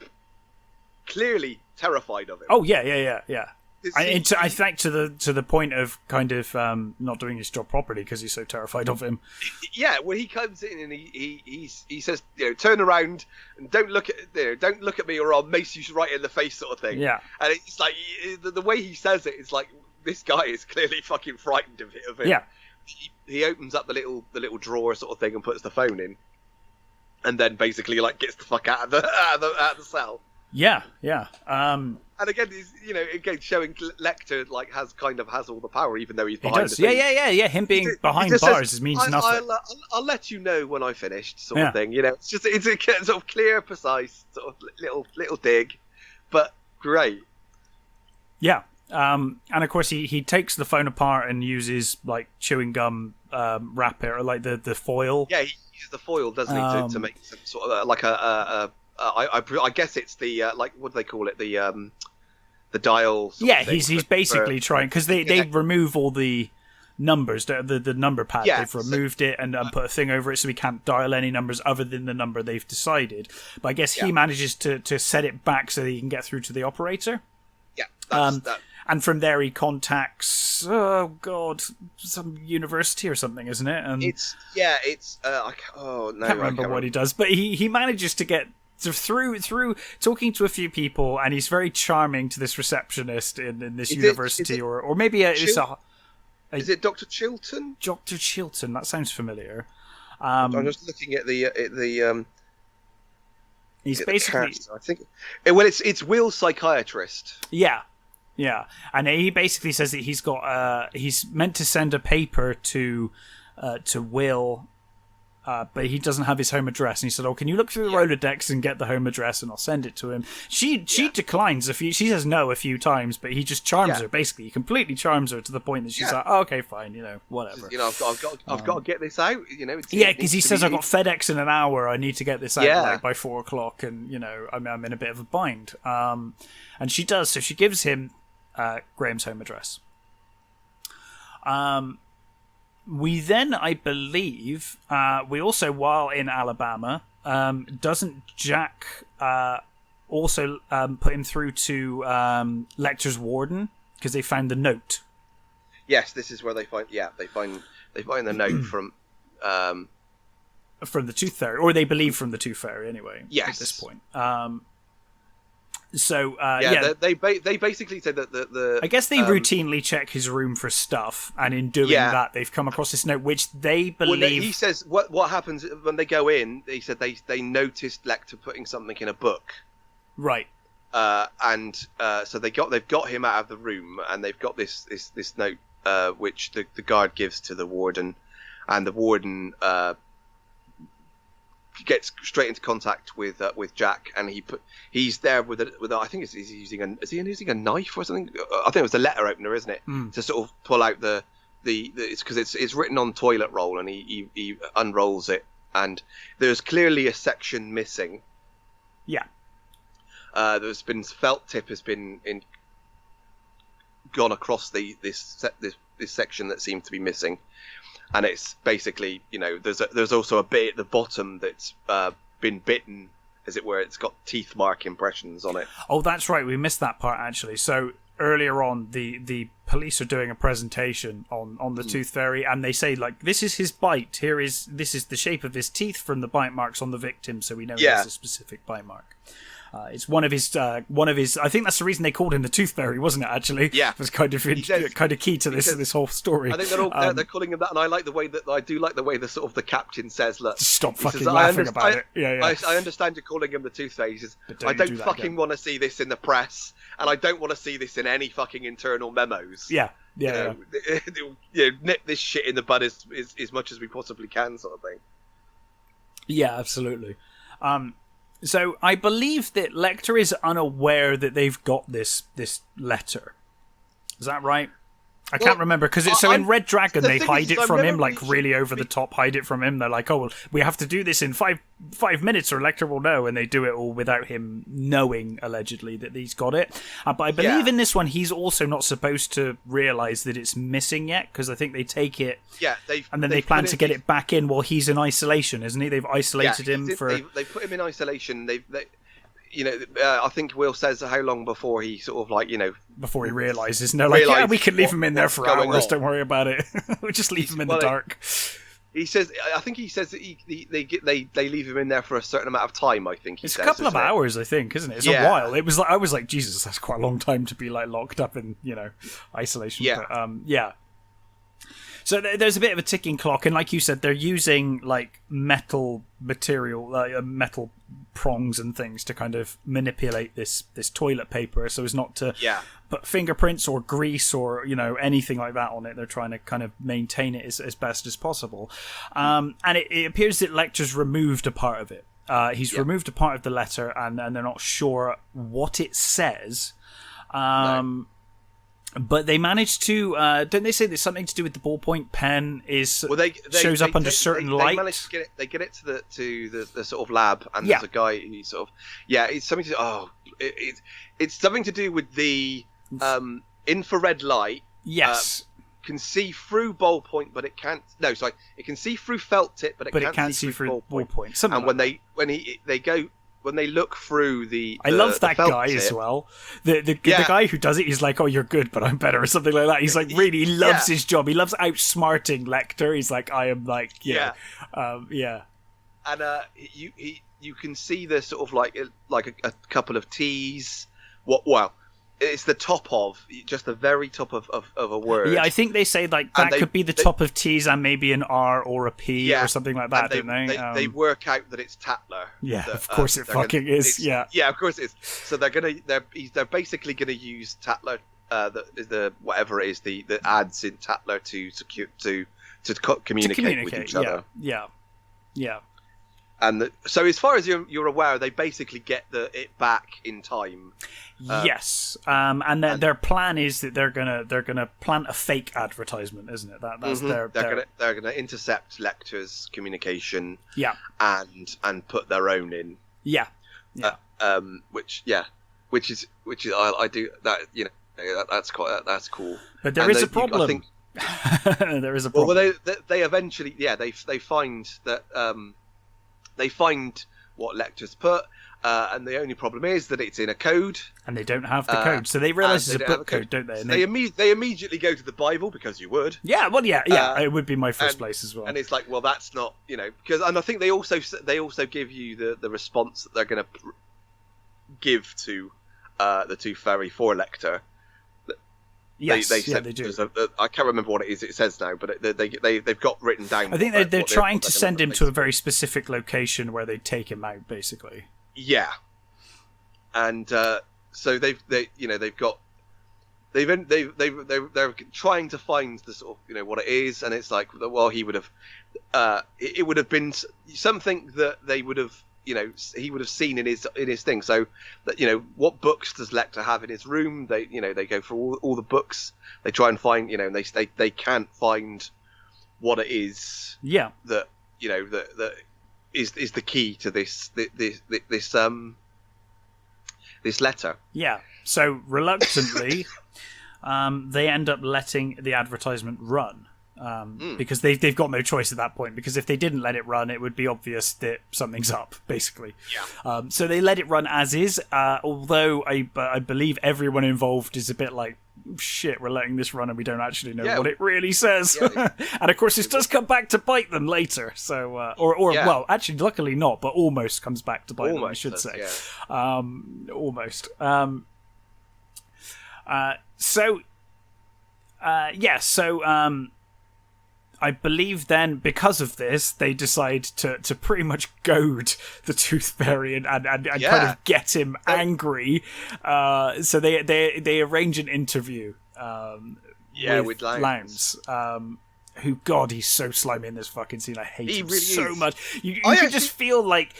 clearly terrified of him. Oh yeah. I think to the point of kind of not doing his job properly because he's so terrified of him. Yeah, when he comes in and he says, turn around and don't look at me or I'll mace you right in the face, sort of thing. Yeah, and it's like the way he says it is like this guy is clearly fucking frightened of him. Yeah, he opens up the little drawer sort of thing and puts the phone in, and then basically like gets the fuck out of the cell. Yeah. And again, showing Lecter like has all the power, even though he's behind. He does. Yeah. Him being behind bars says, means nothing. I'll let you know when I finished, sort of thing. It's a sort of clear, precise sort of little dig, but great. Yeah. And of course he takes the phone apart and uses like chewing gum wrap it, or like the foil. Yeah, he uses the foil, doesn't he, to make some sort of like I guess it's the like what do they call it, the dial. Yeah, he's basically trying, because they remove all the numbers, the number pad. Yeah, they've removed it and put a thing over it, so we can't dial any numbers other than the number they've decided. But I guess he manages to set it back so that he can get through to the operator. Yeah, and from there he contacts some university or something, isn't it? And I can't remember what he does, but he manages to get through talking to a few people, and he's very charming to this receptionist in this university, or maybe is it Dr. Chilton? Dr. Chilton, that sounds familiar. I'm just looking at the he's basically, I think, it's Will's psychiatrist. Yeah, and he basically says that he's meant to send a paper to Will. But he doesn't have his home address, and he said, "Oh, can you look through the Rolodex and get the home address, and I'll send it to him." She declines she says no a few times, but he just charms her. Basically, he completely charms her to the point that she's like, "Oh, okay, fine, whatever." I've got to get this out. Because he says, "I've got FedEx in an hour. I need to get this out by 4:00, and I'm in a bit of a bind." And she does, so she gives him Graham's home address. We then, I believe, we also, while in Alabama, doesn't Jack also put him through to Lecter's warden, because they found the note? Yes, this is where they find the note from the Tooth Fairy, or they believe from the Tooth Fairy anyway. Yes. At this point. They basically said that the I guess they routinely check his room for stuff, and in doing that, they've come across this note, which they believe. Well, he says what happens when they go in. He said they noticed Lecter putting something in a book, right? So they've got him out of the room, and they've got this note which the guard gives to the warden, and the warden gets straight into contact with Jack, and he's there with I think he's using a knife or something. I think it was the letter opener, isn't it? To sort of pull out it's because it's written on toilet roll, and he unrolls it, and there's clearly a section missing. Yeah. There's been felt tip has been gone across this section that seemed to be missing. And it's basically, there's also a bit at the bottom that's been bitten, as it were. It's got teeth mark impressions on it. Oh, that's right. We missed that part, actually. So earlier on, the police are doing a presentation on the Tooth Fairy, and they say, like, this is his bite. This is the shape of his teeth from the bite marks on the victim, so we know it's a specific bite mark. It's one of his. I think that's the reason they called him the Tooth Fairy, wasn't it? Actually, yeah, it was kind of key to this whole story. I think they're calling him that, and I like the way the sort of the captain says, "Look, stop fucking laughing about it." Yeah. I understand you're calling him the Tooth Fairy. He says, I don't fucking want to see this in the press, and I don't want to see this in any fucking internal memos. Yeah. Nip this shit in the bud as much as we possibly can, sort of thing. Yeah, absolutely. So I believe that Lecter is unaware that they've got this letter. Is that right? I can't remember because it's so in Red Dragon they hide it from him, like really over the top, hide it from him. They're like, oh, well, we have to do this in five minutes or Lecter will know, and they do it all without him knowing allegedly that he's got it. But I believe in this one he's also not supposed to realise that it's missing yet because I think they take it, and then they plan to get it back in while he's in isolation, isn't he? They've isolated him for. They put him in isolation. They I think Will says how long before he sort of like, before he realises, and they're like, yeah, we can leave him in there for hours. Don't worry about it. We'll just leave him in the dark. He says, I think he says that they leave him in there for a certain amount of time. I think it's a couple of hours. I think, isn't it? It's a while. It was like I was like, Jesus, that's quite a long time to be like locked up in isolation. Yeah, but, So there's a bit of a ticking clock, and like you said, they're using like metal material, metal prongs and things to kind of manipulate this toilet paper so as not to put fingerprints or grease or anything like that on it. They're trying to kind of maintain it as best as possible, and it appears that Lecter's removed a part of it. He's removed a part of the letter, and they're not sure what it says. No. But they managed to, don't they say there's something to do with the ballpoint pen shows up under certain light? They managed to get it. They get it to the sort of lab, and there's a guy who sort of it's something to it's something to do with the infrared light. Yes, can see through ballpoint, but it can't. No, sorry, it can see through felt tip, but it can't see through ballpoint. And when they look through I love that guy as well. The guy who does it, he's like, oh, you're good, but I'm better, or something like that. He's like, really loves his job. He loves outsmarting Lecter. He's like, I am like, And you can see the sort of like a couple of T's. It's the top of, just the very top of a word. Yeah, I think they say like that could be the top of T's and maybe an R or a P or something like that, don't they? They work out that it's Tatler. Yeah, of course it fucking is. Yeah, of course it is. So they're basically gonna use Tatler, the whatever it is, the ads in Tatler to communicate with each other. Yeah. And so, as far as you're aware, they basically get it back in time. Yes, and their plan is that they're gonna plant a fake advertisement, isn't it? That's they're gonna intercept Lecter's communication. Yeah, and put their own in. Yeah. Which is I do that. That's cool. But there is a problem. I think there is a problem. Well, they eventually they find that. They find what Lecter's put, and the only problem is that it's in a code. And they don't have the code, so they realise it's a book code, don't they? And they immediately go to the Bible, because you would. Yeah, well, yeah, it would be my first place as well. And it's like, well, that's not, because, and I think they also give you the response that they're going to give to the Tooth Fairy for Lecter. Yes, they do. I can't remember what it is. It says now, but they've got written down. I think they're trying to send him to a very specific location where they take him out, basically. Yeah, and so they're trying to find the sort of what it is, and it's like, well, he would have, it would have been something that they would have. He would have seen in his thing. So that what books does Lecter have in his room? They go through all the books. They try and find and they can't find what it is. Yeah. That that is the key to this letter. Yeah. So reluctantly, they end up letting the advertisement run. Because they've got no choice at that point, because if they didn't let it run, it would be obvious that something's up, basically. Yeah. So they let it run as is, although I believe everyone involved is a bit like, shit, we're letting this run and we don't actually know what it really says. Yeah. And of course this does come back to bite them later, so well, actually luckily not, but almost comes back to bite them, I should say. Yeah. Almost. I believe then, because of this, they decide to pretty much goad the Tooth Fairy and kind of get him angry. So they arrange an interview with Lowndes. Who, God, he's so slimy in this fucking scene. I hate him really so much. You just feel like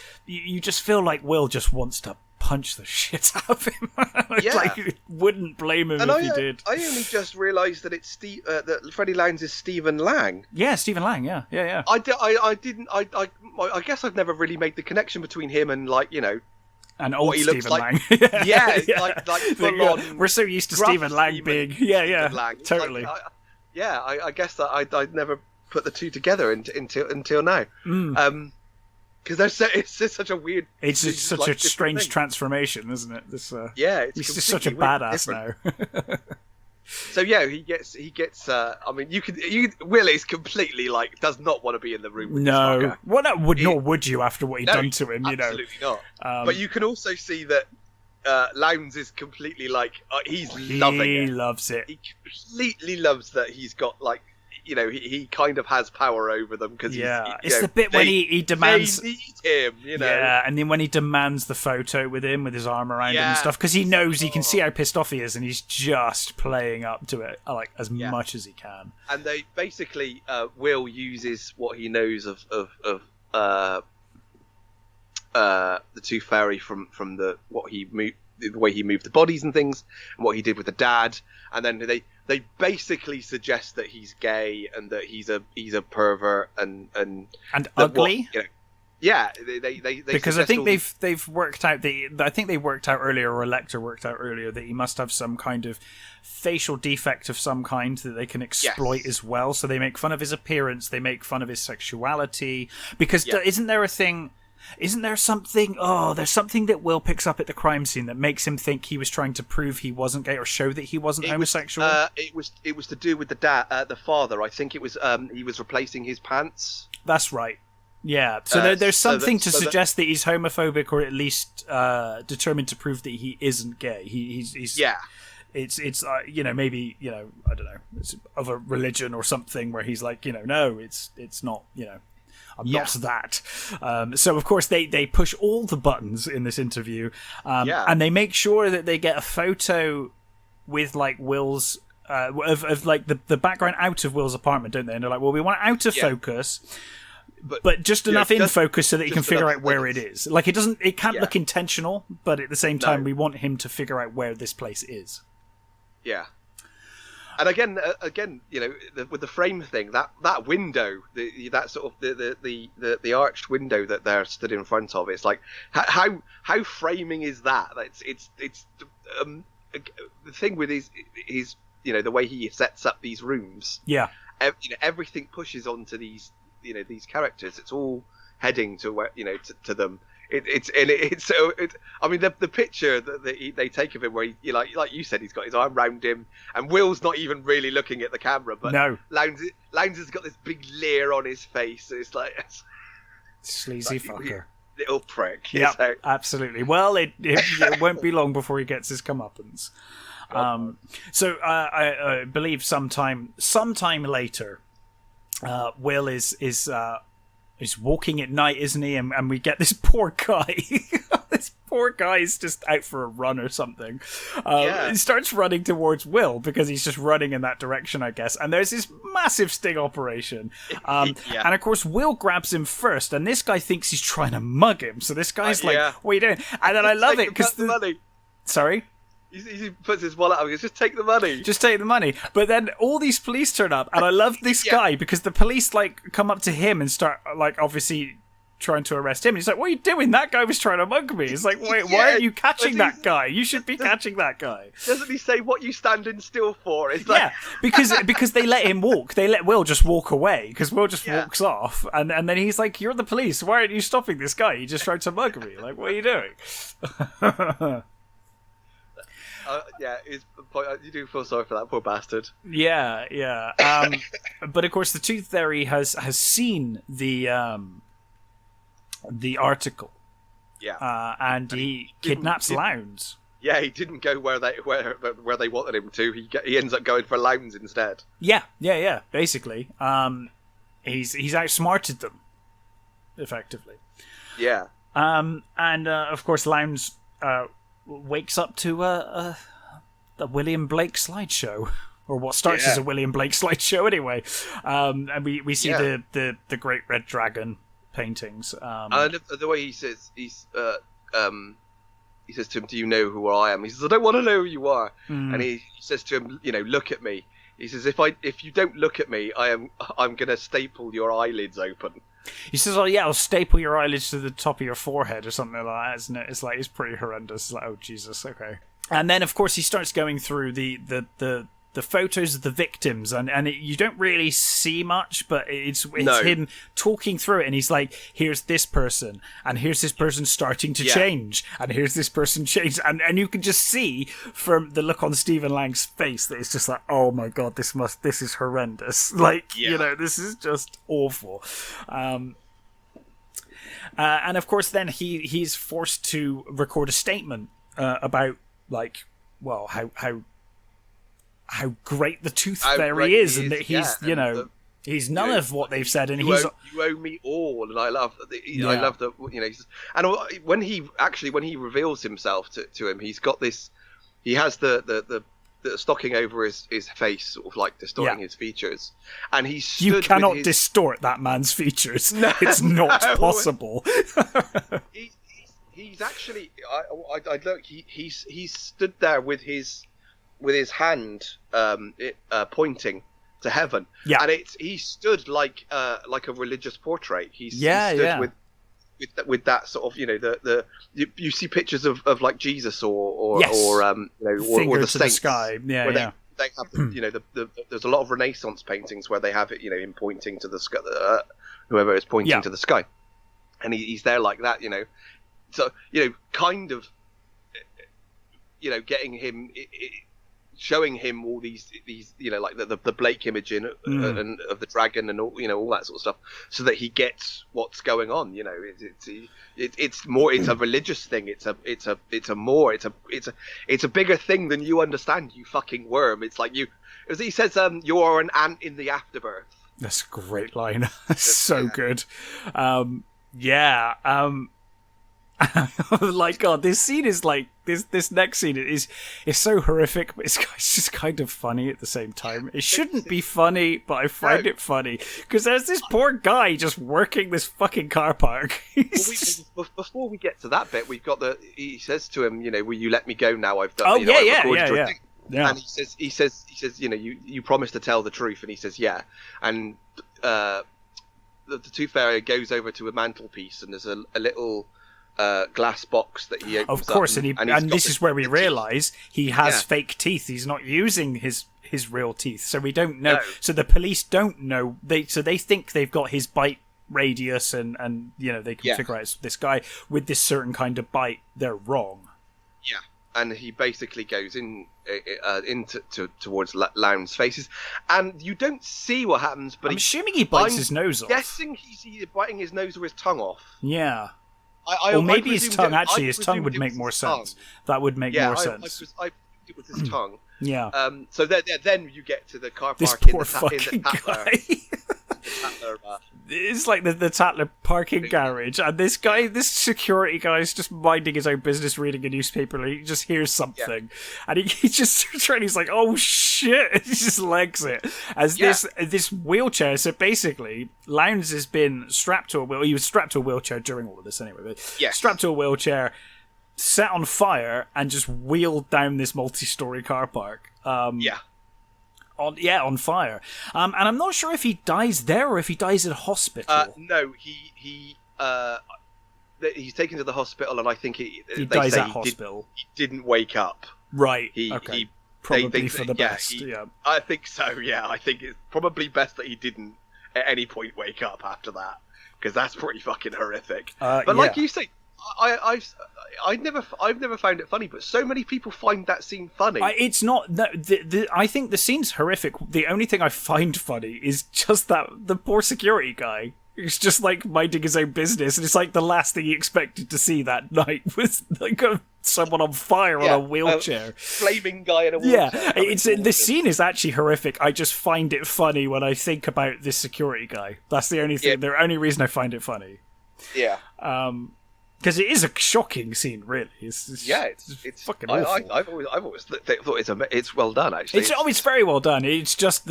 Will just wants to punch the shit out of him. Like, wouldn't blame him if he did. I only just realised that it's that Freddie Lounds is Stephen Lang. Yeah, Stephen Lang. Yeah. I didn't. I guess I've never really made the connection between him and, like, you know, and old Stephen Lang. like full on. We're so used to Stephen Lang being. Yeah, Lang. totally. Like, I guess that I'd never put the two together until now. Because it's just such a weird. It's just such a strange transformation, isn't it? This. He's just such a badass now. So yeah, he gets. I mean, Will is completely, like, does not want to be in the room with this fucker. Well, nor would you after what he'd done to him. You know, absolutely not. But you can also see that Lowndes is completely, like, he's loving it. He loves it. He completely loves that he's got, like, you know, he kind of has power over them because it's the bit when he demands. They need him, you know. Yeah, and then when he demands the photo with him with his arm around him and stuff, because he knows he can see how pissed off he is, and he's just playing up to it, like, as much as he can. And they basically, Will uses what he knows of the Tooth Fairy from the way he moved the bodies and things, and what he did with the dad, and then they basically suggest that he's gay and that he's a pervert and ugly. They because I think they've worked out they worked out earlier, or Lecter worked out earlier, that he must have some kind of facial defect of some kind that they can exploit as well. So they make fun of his appearance, they make fun of his sexuality, because isn't there a thing? Isn't there something? Oh, there's something that Will picks up at the crime scene that makes him think he was trying to prove he wasn't gay or show that he wasn't homosexual. It was to do with the father. I think it was he was replacing his pants. That's right. Yeah. So there's something to suggest that he's homophobic, or at least determined to prove that he isn't gay. He's It's you know, maybe, you know, I don't know, it's of a religion or something where he's like, you know, no, it's not, you know. I'm not that. So, of course, they push all the buttons in this interview. And they make sure that they get a photo with, like, Will's... of like, the background out of Will's apartment, don't they? And they're like, well, we want it out of focus, but just enough in focus so that you can figure out where it is. Like, it can't look intentional, but at the same time, we want him to figure out where this place is. Yeah. And again, you know, with the frame thing, that window, that sort of the arched window that they're stood in front of, it's like how framing is that? It's the thing with his you know, the way he sets up these rooms. Yeah. You know, everything pushes onto these, you know, these characters. It's all heading to where, you know, to them. I mean, the picture that they take of him, where he, like you said, he's got his arm round him, and Will's not even really looking at the camera, but Lowndes has got this big leer on his face, and it's like sleazy fucker, little prick. Yeah, absolutely. Well, it won't be long before he gets his comeuppance. So I believe sometime later, Will is walking at night, isn't he? And we get this poor guy. This poor guy is just out for a run or something. He starts running towards Will because he's just running in that direction, I guess. And there's this massive sting operation. And of course, Will grabs him first. And this guy thinks he's trying to mug him. So this guy's like, what are you doing? And then I love it because money. Sorry? He puts his wallet out and goes, just take the money. Just take the money. But then all these police turn up, and I love this guy because the police, like, come up to him and start, like, obviously trying to arrest him. And he's like, what are you doing? That guy was trying to mug me. It's like, wait, why aren't you catching that guy? You should be catching that guy. Doesn't he say, what you standing still for? It's like... Yeah, because they let him walk. They let Will just walk away, because Will just walks off. And then he's like, you're the police. Why aren't you stopping this guy? He just tried to mug me. Like, what are you doing? You do feel sorry for that poor bastard. Yeah. But of course, the Tooth Fairy has seen the article. Yeah. And he kidnaps Lowndes. Yeah, he didn't go where they wanted him to. He ends up going for Lowndes instead. Yeah. Basically, he's outsmarted them, effectively. Yeah. And of course, Lowndes wakes up to the William Blake slideshow, or what starts as a William Blake slideshow anyway. And we see the Great Red Dragon paintings. And the way he says he says to him, "Do you know who I am?" He says, "I don't want to know who you are." And he says to him, "Look at me." He says, "If you don't look at me, I'm gonna staple your eyelids open." He says, "Oh yeah, I'll staple your eyelids to the top of your forehead or something like that, isn't it?" It's pretty horrendous. It's like, oh Jesus, okay. And then of course he starts going through the photos of the victims, and you don't really see much, but it's him talking through it, and he's like, here's this person, and here's this person starting to change, and here's this person change, and you can just see from the look on Stephen Lang's face that it's just like, oh my god, this is horrendous. Like, this is just awful. And of course then he's forced to record a statement about, like, well, how great the Tooth Fairy is, and that he's he's none of what they've said, and you owe me all, and I love the and when he reveals himself to him, he's got this, he has the stocking over his face, sort of like distorting his features, and you cannot distort that man's features. No, it's not possible. He's actually, I look, he's stood there with his hand pointing to heaven, and he stood like a religious portrait. He stood with that sort of, you see pictures of like Jesus or the saints, the sky, they have there's a lot of Renaissance paintings where they have it, him pointing to the sky, whoever is pointing to the sky, and he's there like that, so kind of getting him. Showing him all these like the Blake imaging and of the dragon and all that sort of stuff, so that he gets what's going on. It's more, it's a religious thing. It's a bigger thing than you understand. You fucking worm. It's like as he says, you are an ant in the afterbirth. That's a great line. So good. Like, God, this scene is like this next scene is so horrific, but it's just kind of funny at the same time. It shouldn't be funny, but I find it funny because there's this poor guy just working this fucking car park. Before we get to that bit, we've got he says to him, will you let me go now? I've done. Oh yeah. And he says, you promised to tell the truth, and he says, yeah, and the Tooth Fairy goes over to a mantelpiece, and there's a little glass box that he opens. Of course, up, and this is where we realise he has fake teeth. He's not using his real teeth, so we don't know. No. So the police don't know. They think they've got his bite radius, and they can figure out it's this guy with this certain kind of bite. They're wrong. Yeah, and he basically goes towards Lowndes' faces, and you don't see what happens. But I'm assuming he bites his nose off. Guessing he's either biting his nose or his tongue off. Yeah. Or maybe his tongue. Actually, his tongue would make more sense. That would make more sense. I it was his tongue. Yeah. So then you get to the car park. This poor fucking guy. It's like the Tatler parking garage, and this security guy is just minding his own business, reading a newspaper. And he just hears something, and he just turns. He's like, "Oh shit!" He just legs it as this wheelchair. So basically, Lowndes has been strapped to a wheel. He was strapped to a wheelchair during all of this anyway. But strapped to a wheelchair, set on fire, and just wheeled down this multi-story car park. On fire, and I'm not sure if he dies there or if he dies in hospital. No, he's taken to the hospital, and I think he dies at hospital. He didn't wake up. Right. Probably for the best. I think so. Yeah, I think it's probably best that he didn't at any point wake up after that, because that's pretty fucking horrific. But like you say, I've never found it funny, but so many people find that scene funny. It's not. I think the scene's horrific. The only thing I find funny is just that the poor security guy is just like minding his own business, and it's like the last thing he expected to see that night was like someone on fire on a wheelchair, flaming guy in a wheelchair. Yeah, the scene is actually horrific. I just find it funny when I think about this security guy. That's the only thing. The only reason I find it funny. Yeah. Because it is a shocking scene, really. It's fucking awful. I've always thought it's well done. Actually, it's very well done. It's just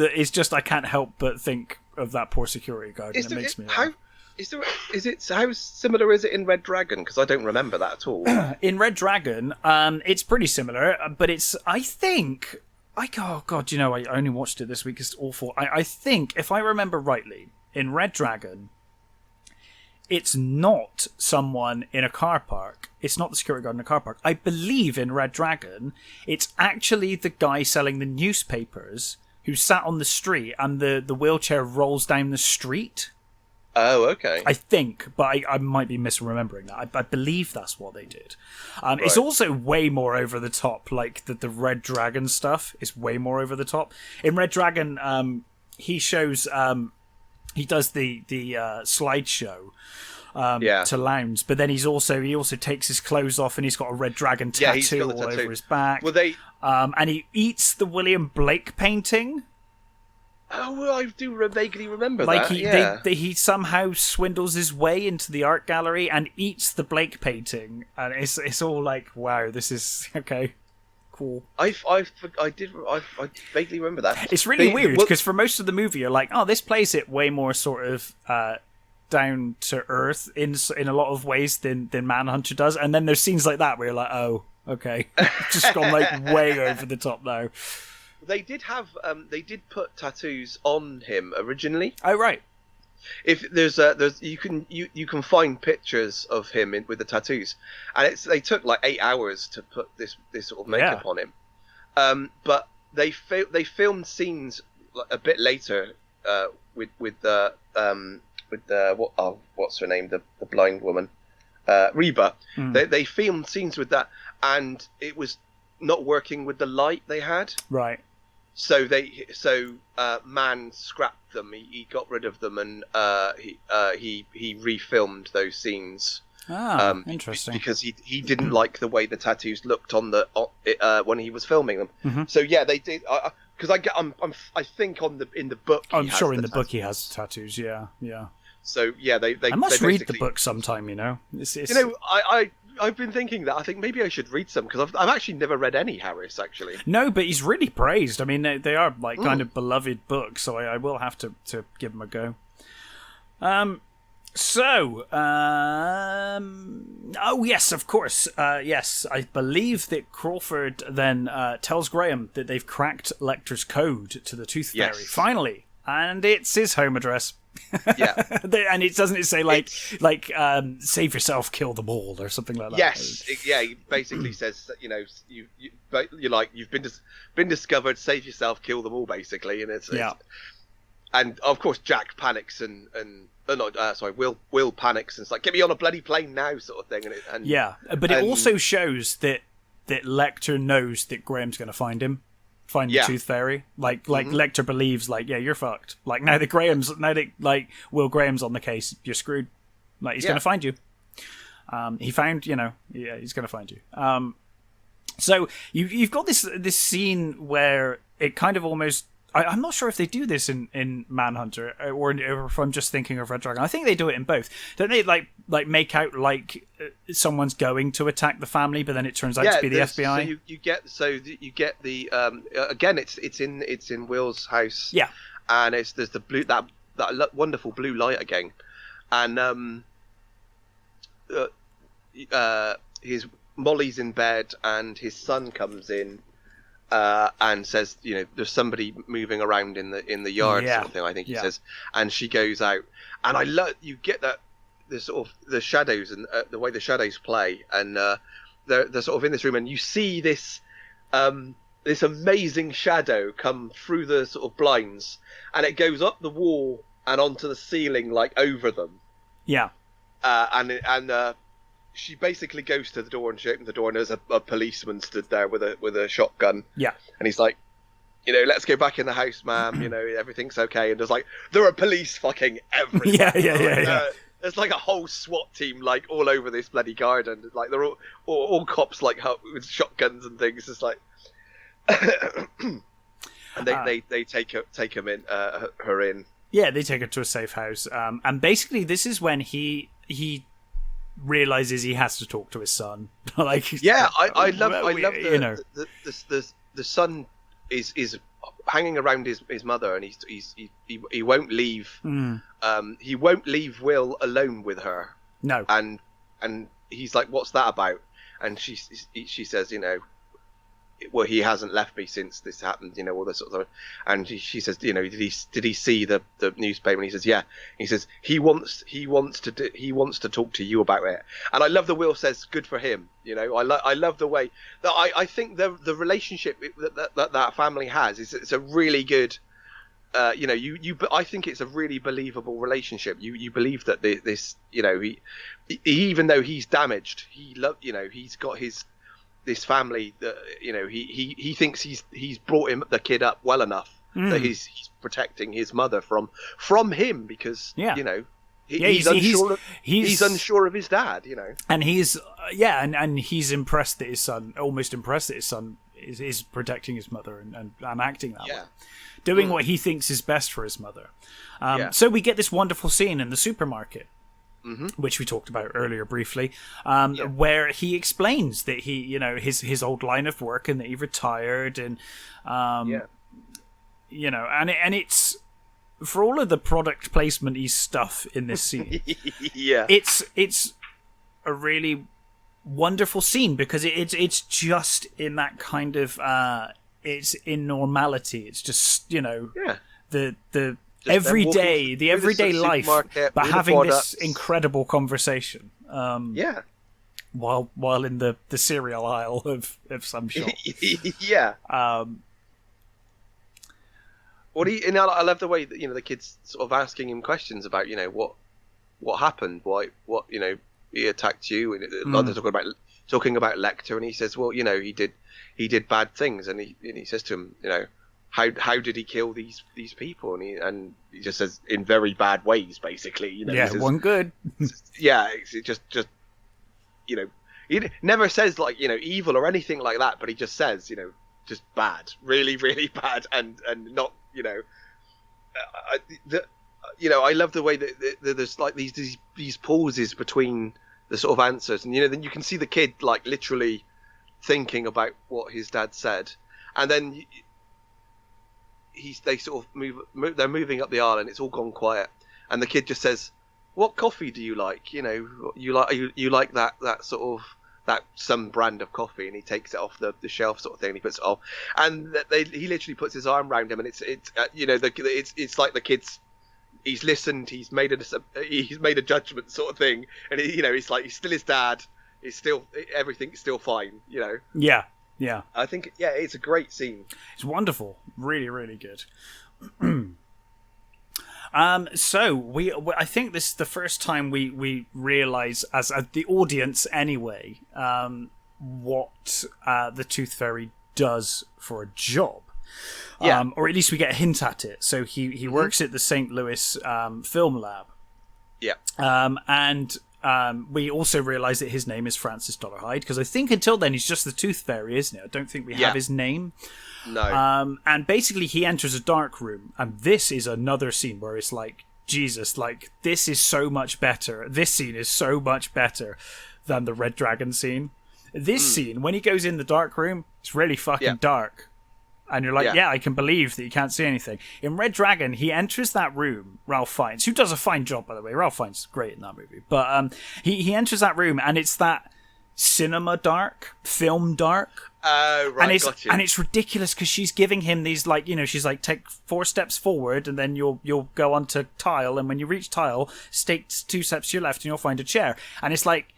I can't help but think of that poor security guard. It makes me laugh. Is it how similar is it in Red Dragon? Because I don't remember that at all. In Red Dragon, it's pretty similar, but I think, oh god, I only watched it this week. It's awful. I think, if I remember rightly, in Red Dragon, it's not someone in a car park. It's not the security guard in a car park. I believe in Red Dragon, it's actually the guy selling the newspapers who sat on the street and the wheelchair rolls down the street. Oh, okay. I think, but I might be misremembering that. I believe that's what they did. Right. It's also way more over the top. Like the Red Dragon stuff is way more over the top. In Red Dragon, he shows, he does the slideshow to Lowndes, but then he also takes his clothes off and he's got a Red Dragon tattoo all over his back. Well, and he eats the William Blake painting. Oh, well, I do vaguely remember that. He somehow swindles his way into the art gallery and eats the Blake painting, and it's all like, wow, this is okay, cool. I vaguely remember that. It's really weird because for most of the movie, you're like, oh, this plays it way more sort of down to earth in a lot of ways than Manhunter does, and then there's scenes like that where you're like, oh, okay, just gone like way over the top now. They did have they did put tattoos on him originally. Oh right. If there's you can find pictures of him with the tattoos, and they took like 8 hours to put this sort of makeup on him. But they filmed scenes a bit later with what's her name, the blind woman, Reba. They filmed scenes with that, and it was not working with the light they had. Right. So Mann scrapped them. He got rid of them, and he refilmed those scenes. Interesting. Because he didn't like the way the tattoos looked on when he was filming them. Mm-hmm. So yeah, they did. Because I think in the book. I'm sure in the book he has tattoos. Yeah. So yeah, they I must read the book sometime. I've been thinking that. I think maybe I should read some, because I've actually never read any Harris, actually. No, but he's really praised. I mean, they are like kind of beloved books, so I will have to give them a go. Oh yes, of course. Yes, I believe that Crawford then tells Graham that they've cracked Lecter's code to the Tooth Fairy, finally, and it's his home address. Yeah, and it doesn't say like save yourself, kill them all, or something like that. Yes, he basically says that, you've been discovered, save yourself, kill them all, basically, and it's and of course Jack panics and Will panics and it's like, get me on a bloody plane now, sort of thing, but it also shows that Lecter knows that Graham's going to find the Tooth Fairy. Like Lecter believes, like, yeah, you're fucked. Like, now that Will Graham's on the case, you're screwed. Like, he's going to find you. He found, he's going to find you. So you've got this scene where it kind of almost, I'm not sure if they do this in Manhunter or if I'm just thinking of Red Dragon. I think they do it in both. Don't they like make out like someone's going to attack the family, but then it turns out to be the FBI? So you get the again, it's in Will's house. Yeah, and there's the blue that wonderful blue light again, and his Molly's in bed and his son comes in. And says, there's somebody moving around in the yard, sort of thing, I think he says, and she goes out, and I love, you get that the sort of the shadows and the way the shadows play, and they're sort of in this room, and you see this this amazing shadow come through the sort of blinds, and it goes up the wall and onto the ceiling, like over them. Yeah. And she basically goes to the door, and she opens the door, and there's a policeman stood there with a shotgun. Yeah. And he's like, let's go back in the house, ma'am. Everything's okay. And there's like, there are police fucking everywhere. Yeah. There's like a whole SWAT team like all over this bloody garden. Like they're all cops like with shotguns and things. It's like, and they take her in. Yeah, they take her to a safe house. And basically, this is when he realizes he has to talk to his son. I love the son is hanging around his mother, and he won't leave. He won't leave Will alone with her. No. And he's like, "What's that about?" And she says, well, he hasn't left me since this happened, all this sort of stuff. And she says, did he see the newspaper? And he says, yeah. He says he wants to talk to you about it. And I love the Will says, good for him. I love the way that I think the relationship that family has it's a really good. I think it's a really believable relationship. You believe that this, he even though he's damaged, he's got this family that he thinks he's brought the kid up well enough that he's protecting his mother from him because he's unsure of his dad, and he's and he's impressed that his son is protecting his mother and acting that way, doing what he thinks is best for his mother. So we get this wonderful scene in the supermarket. Which we talked about earlier briefly, where he explains that he, his old line of work and that he retired, and and it's for all of the product placement-y stuff in this scene. It's a really wonderful scene because it's just in that kind of it's in normality. It's just the everyday life, but having this incredible conversation. While in the cereal aisle of some shop. I love the way that the kids sort of asking him questions about what happened, why he attacked you, and they're talking about Lecter, and he says, well, he did bad things, and he says to him, how did he kill these people? And he just says in very bad ways, basically. Says, one good. It just he never says like evil or anything like that, but he just says just bad, really, really bad, and not I love the way that there's like these pauses between the sort of answers, and then you can see the kid like literally thinking about what his dad said, and then. They sort of they're moving up the aisle and it's all gone quiet, and the kid just says, "What coffee do you like? You like that sort of that some brand of coffee?" And he takes it off the shelf sort of thing, and he puts it off, and he literally puts his arm around him, and it's like the kid's he's listened, he's made a judgment sort of thing, and it's like he's still his dad, he's still everything's still fine, Yeah, I think it's a great scene. It's wonderful, really, really good. So I think this is the first time we realize as the audience anyway, what the Tooth Fairy does for a job. Or at least we get a hint at it. So he works at the St. Louis Film Lab. And we also realise that his name is Francis Dollarhide, because I think until then he's just the Tooth Fairy, isn't it? I don't think we have his name. No. And basically he enters a dark room, and this is another scene where it's like, Jesus, like, this is so much better. This scene is so much better than the Red Dragon scene. This scene, when he goes in the dark room, it's really fucking dark. And you're like, I can believe that you can't see anything. In Red Dragon, he enters that room, Ralph Fiennes, who does a fine job, by the way. Ralph Fiennes is great in that movie. But he enters that room, and it's that cinema dark, film dark. Oh, right, gotcha. And it's ridiculous, because she's giving him these, like, she's like, take 4 steps forward, and then you'll go onto tile, and when you reach tile, take 2 steps to your left, and you'll find a chair. And it's like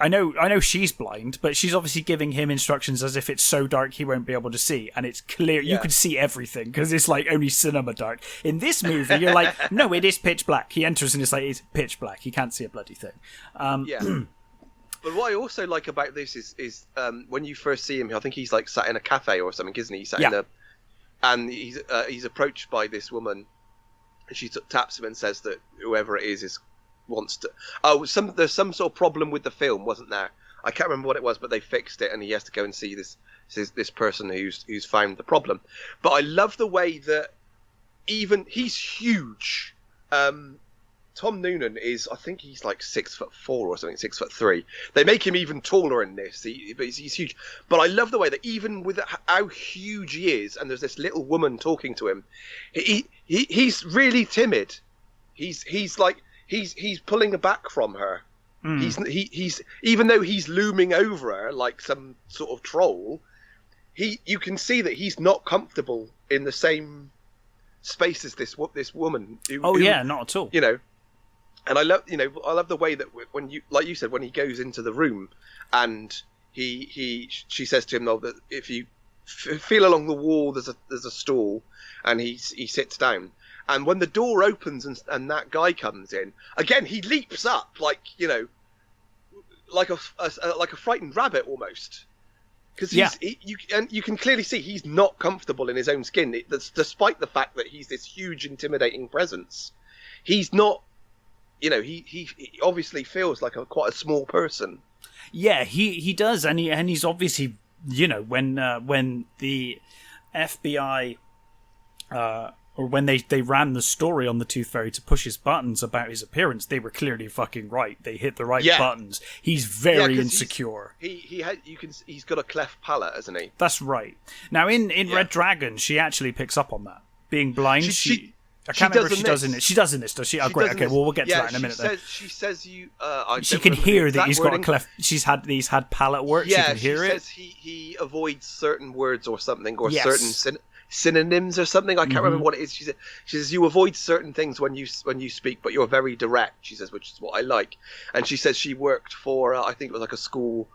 I know she's blind, but she's obviously giving him instructions as if it's so dark he won't be able to see, and it's clear you can see everything because it's like only cinema dark. In this movie, you're like, no, it is pitch black. He enters and it's like, it's pitch black. He can't see a bloody thing. But what I also like about this is when you first see him, I think he's like sat in a cafe or something, isn't he? He's sat and he's approached by this woman, and she taps him and says that whoever it is wants to. There's some sort of problem with the film, wasn't there? I can't remember what it was, but they fixed it, and he has to go and see this person who's found the problem. But I love the way that even he's huge. Tom Noonan is, I think he's like 6'4" or something, 6'3". They make him even taller in this. He's huge. But I love the way that even with how huge he is, and there's this little woman talking to him, he's really timid. He's pulling back from her. He's even though he's looming over her like some sort of troll, you can see that he's not comfortable in the same space as this woman. Not at all. And I love the way that when you said, when he goes into the room and she says to him, that if you feel along the wall, there's a stool, and he sits down, and when the door opens and that guy comes in again, he leaps up like like a frightened rabbit almost, because you can clearly see he's not comfortable in his own skin, despite the fact that he's this huge intimidating presence. He's not. He obviously feels like quite a small person. Yeah, he does, and he's obviously, when the FBI, or when they ran the story on the Tooth Fairy to push his buttons about his appearance, they were clearly fucking right. They hit the right buttons. He's very insecure. He's got a cleft palate, hasn't he? That's right. Now in Red Dragon, she actually picks up on that. Being blind, I can't remember if she does in this. She does in this, does she? Oh, great. Okay, well, we'll get to that in a minute. She says you. She can hear that he's got a cleft. He's had palate work. Yeah, she can hear it. Says he avoids certain words or something, or certain synonyms or something. I can't remember what it is. She says you avoid certain things when you speak, but you're very direct. She says, which is what I like. And she says she worked for I think it was like a school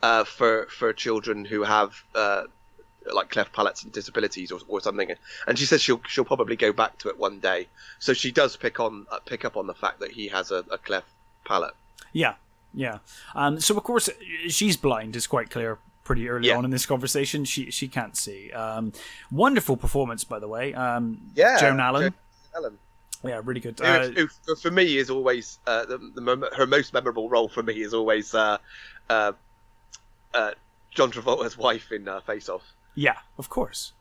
for children who have. Like cleft palates and disabilities or something, and she says she'll probably go back to it one day. So she does pick up on the fact that he has a cleft palate. Yeah. So of course she's blind. It's quite clear pretty early on in this conversation. She can't see. Wonderful performance, by the way. Joan Allen. Yeah, really good. Who for me is always her most memorable role. For me is always John Travolta's wife in Face Off. Yeah, of course.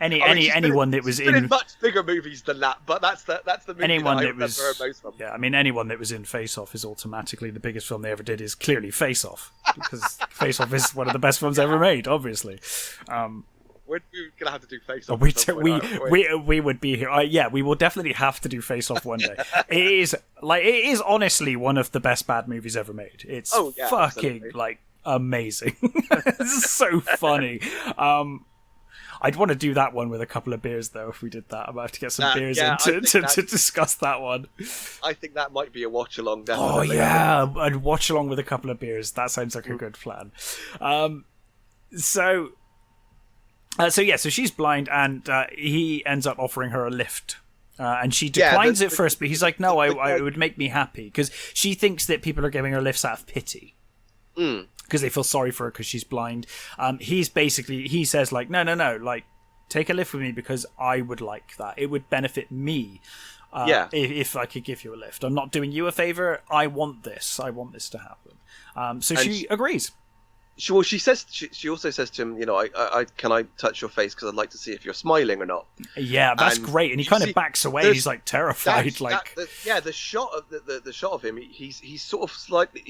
Anyone that was in much bigger movies than that, but that's the movie anyone that I remember her most from. Yeah, I mean, anyone that was in Face Off is automatically the biggest film they ever did. Is clearly Face Off, because Face Off is one of the best films ever made, obviously. We're gonna have to do Face Off. We would be here. We will definitely have to do Face Off one day. It is honestly one of the best bad movies ever made. It's fucking absolutely. Amazing. It's so funny. I'd want to do that one with a couple of beers, though. If we did that, I might have to get some beers in to discuss that one. I think that might be a watch along. Oh yeah, I'd watch along with a couple of beers. That sounds like a good plan. So she's blind, and he ends up offering her a lift. And she declines it first, but he's like, no, it would make me happy, because she thinks that people are giving her lifts out of pity. Because they feel sorry for her because she's blind. He says like, no, like, take a lift with me because I would like that. It would benefit me if I could give you a lift. I'm not doing you a favor. I want this. I want this to happen. So she agrees. She also says to him, I can I touch your face because I'd like to see if you're smiling or not. Yeah, that's great. And he kind of backs away. He's like terrified. The shot of the shot of him. He's sort of slightly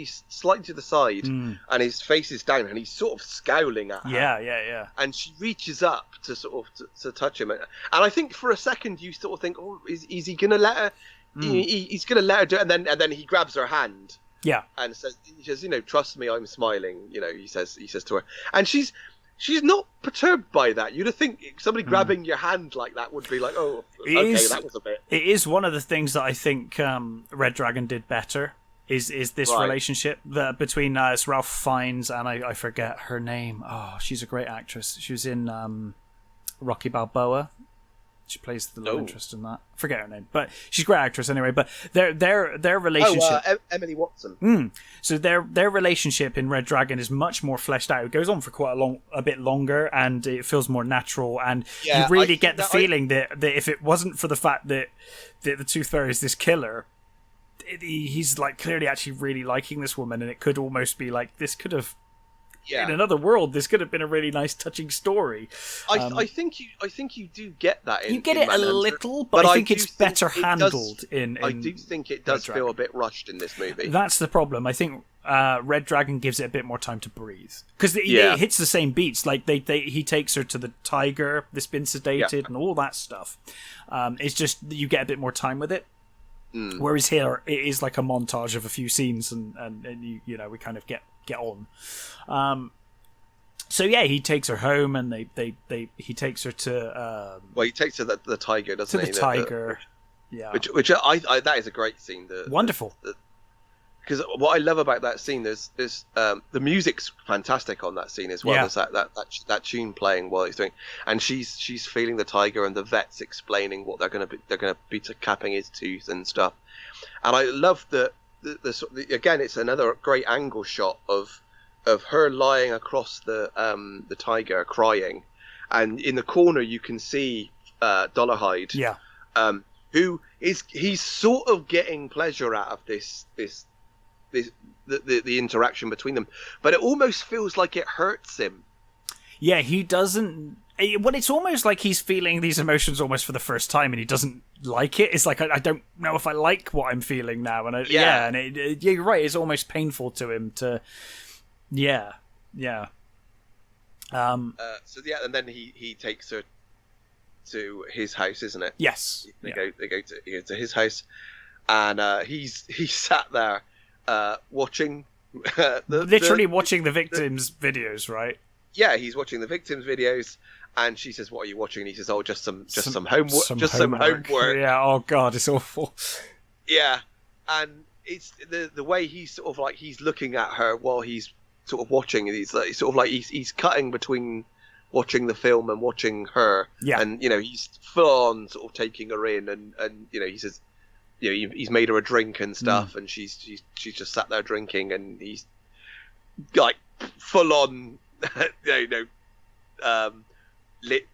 to the side, and his face is down, and he's sort of scowling at her. Yeah. And she reaches up to sort of to touch him, and I think for a second you sort of think, oh, is he gonna let her? He's gonna let her do it, and then he grabs her hand. Yeah, and says, trust me, I'm smiling. He says to her, and she's not perturbed by that. You'd think somebody grabbing your hand like that would be like, oh, that was a bit. It is one of the things that I think Red Dragon did better. Is this relationship between Ralph Fiennes and I forget her name. Oh, she's a great actress. She was in Rocky Balboa. She plays the love interest in that. I forget her name, but she's a great actress anyway. But their relationship. Emily Watson. So their relationship in Red Dragon is much more fleshed out. It goes on for quite a bit longer, and it feels more natural. And you really get the feeling that if it wasn't for the fact that the Tooth Fairy is this killer, he's like clearly actually really liking this woman, and it could almost be like this could have in another world, this could have been a really nice, touching story. I think you do get that. You get it Manhunter, a little, but I think it's better handled. I do think it does feel a bit rushed in this movie. That's the problem. I think Red Dragon gives it a bit more time to breathe because it hits the same beats. Like he takes her to the tiger that's been sedated and all that stuff. It's just you get a bit more time with it. Whereas here it is like a montage of a few scenes and you know we kind of get on. So yeah, he takes her home and he takes her to he takes her to the tiger, doesn't he? To the tiger. Which I that is a great scene. Wonderful. Because what I love about that scene is the music's fantastic on that scene as well. There's that tune playing while he's doing, and she's feeling the tiger, and the vet's explaining what they're going to be capping his tooth and stuff. And I love the again, it's another great angle shot of her lying across the tiger crying, and in the corner you can see Dollarhide, who he's sort of getting pleasure out of the interaction between them, but it almost feels like it hurts him. Yeah, he doesn't. Well, it's almost like he's feeling these emotions almost for the first time, and he doesn't like it. It's like I don't know if I like what I'm feeling now, and you're right. It's almost painful to him to. Yeah. And then he takes her to his house, isn't it? Yes. They go to his house, and he's sat there watching watching the victims' videos, right? Yeah, he's watching the victims' videos, and she says, "What are you watching?" And he says, "Oh, just some homework, some homework." Yeah. Oh God, it's awful. Yeah, and it's the way he's sort of like he's looking at her while he's sort of watching. He's like, sort of like he's cutting between watching the film and watching her. Yeah, and you know he's full on sort of taking her in, and you know he says, you know, he's made her a drink and stuff, and she's just sat there drinking, and he's like full on,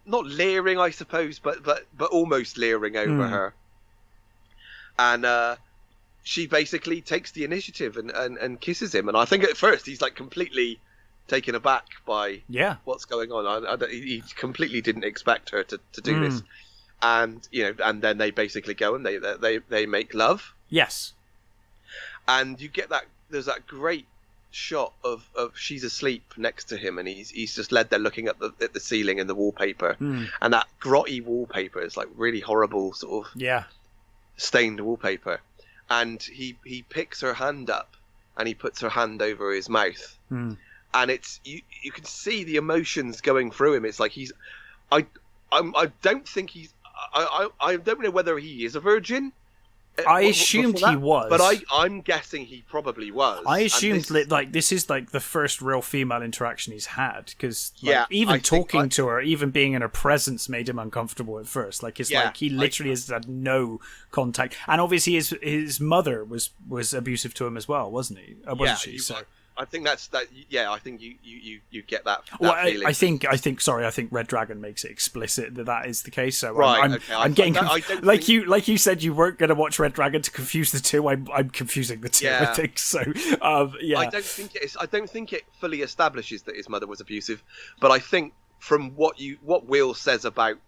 not leering, I suppose, but almost leering over her, and she basically takes the initiative and kisses him, and I think at first he's like completely taken aback by what's going on. He completely didn't expect her to do this. And you know, and then they basically go and they make love. Yes. And you get that there's that great shot of she's asleep next to him, and he's just led there looking at the ceiling and the wallpaper, and that grotty wallpaper is like really horrible sort of stained wallpaper. And he picks her hand up and he puts her hand over his mouth, and it's you can see the emotions going through him. It's like I don't think he's. I don't know whether he is a virgin. I assumed he was, but I'm guessing he probably was. I assumed this is like the first real female interaction he's had, because even talking to her, even being in her presence, made him uncomfortable at first. Like it's like he literally has had no contact, and obviously his mother was abusive to him as well, wasn't he? Wasn't she? So. I think that's that. Yeah, I think you get that feeling. I think Red Dragon makes it explicit that is the case. So right, I'm getting like you said you weren't going to watch Red Dragon to confuse the two. I'm confusing the two. I think so. I don't think it fully establishes that his mother was abusive, but I think from what Will says about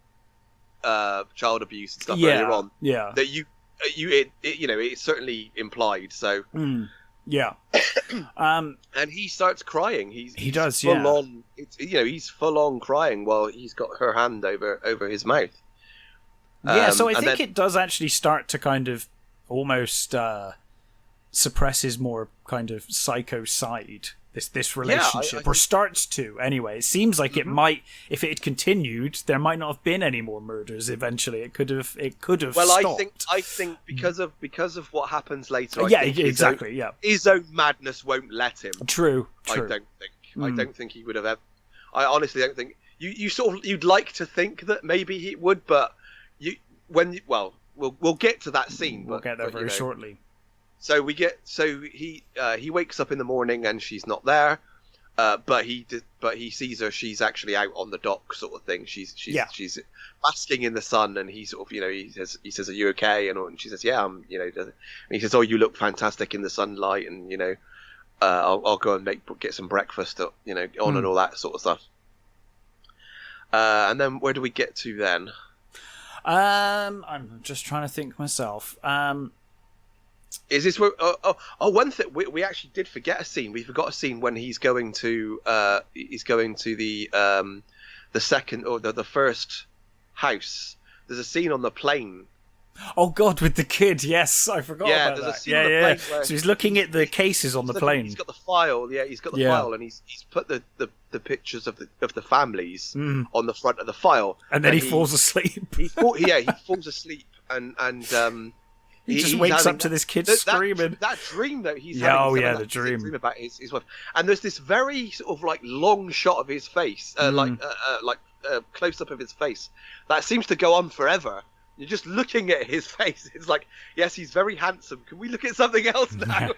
child abuse and stuff earlier on, that it's certainly implied. So. Yeah, and he starts crying. He does. Full on. He's full on crying while he's got her hand over his mouth. So I think it does actually start to kind of almost suppress his more kind of psycho side. This relationship, or starts to anyway. It seems like it might, if it had continued, there might not have been any more murders. Eventually, it could have. Well, stopped. I think because of what happens later. Exactly. His own madness won't let him. True. I don't think he would have ever. I honestly don't think you'd like to think that maybe he would, but we'll get to that scene. We'll get there very shortly. So he wakes up in the morning and she's not there, but he sees her. She's actually out on the dock, sort of thing. She's basking in the sun, and he sort of he says, "Are you okay?" And she says, "Yeah, I'm." And he says, "Oh, you look fantastic in the sunlight," and I'll go and get some breakfast, on and all that sort of stuff. And then where do we get to then? I'm just trying to think myself. Is this where? One thing we actually did forget a scene. We forgot a scene when he's going to the second or the first house. There's a scene on the plane. Oh God, with the kid, yes, I forgot about that. There's a scene on the plane so he's looking at the cases on the plane. He's got the file. Yeah, he's got the file, and he's put the pictures of the families on the front of the file. And then he falls asleep. He falls asleep, and he just wakes up to this kid screaming. That dream that he's having. The dream about his wife. And there's this very sort of like long shot of his face, close up of his face that seems to go on forever. You're just looking at his face. It's like, yes, he's very handsome. Can we look at something else now?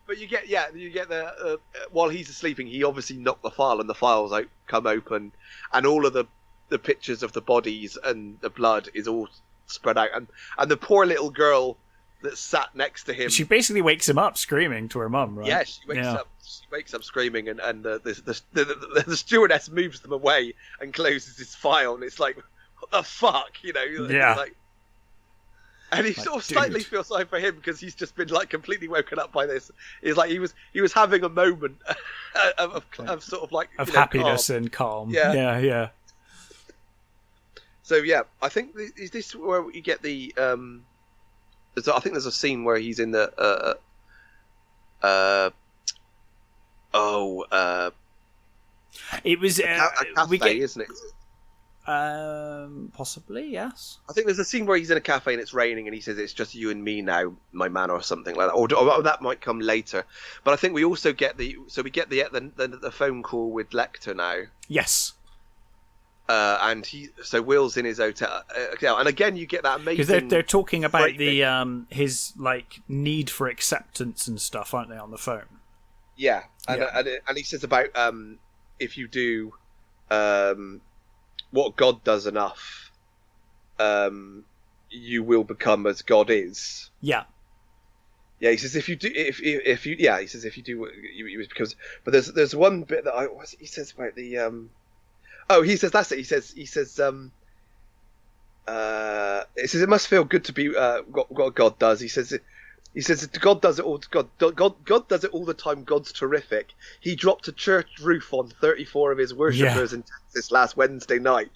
But you get the while he's sleeping, he obviously knocked the file, and the files come open, and all of the pictures of the bodies and the blood is all spread out, and the poor little girl that sat next to him. She basically wakes him up screaming to her mum, right? Yeah, she wakes up screaming, and the stewardess moves them away and closes his file, and it's like, what the fuck, Yeah. Like, and he sort of slightly feels sorry for him because he's just been like completely woken up by this. It's like he was having a moment of sort of like of happiness calm. And calm. Yeah. So yeah, I think is this where you get the I think there's a scene where he's in the it was a cafe, isn't it? Possibly, yes. I think there's a scene where he's in a cafe and it's raining, and he says, "It's just you and me now, my man," or something like that. Or that might come later. But I think we also get the phone call with Lecter now. Yes. And Will's in his hotel, and again you get that amazing because they're talking about the his like need for acceptance and stuff, aren't they, on the phone? Yeah, and he says about if you do what God does enough, you will become as God is. Yeah. Yeah, he says if you do, he says if you do, you becomes. But there's one bit that he says about the. He says that's it. He says it must feel good to be what God does. He says God does it all. God does it all the time. God's terrific. He dropped a church roof on 34 of his worshippers in Texas last Wednesday night,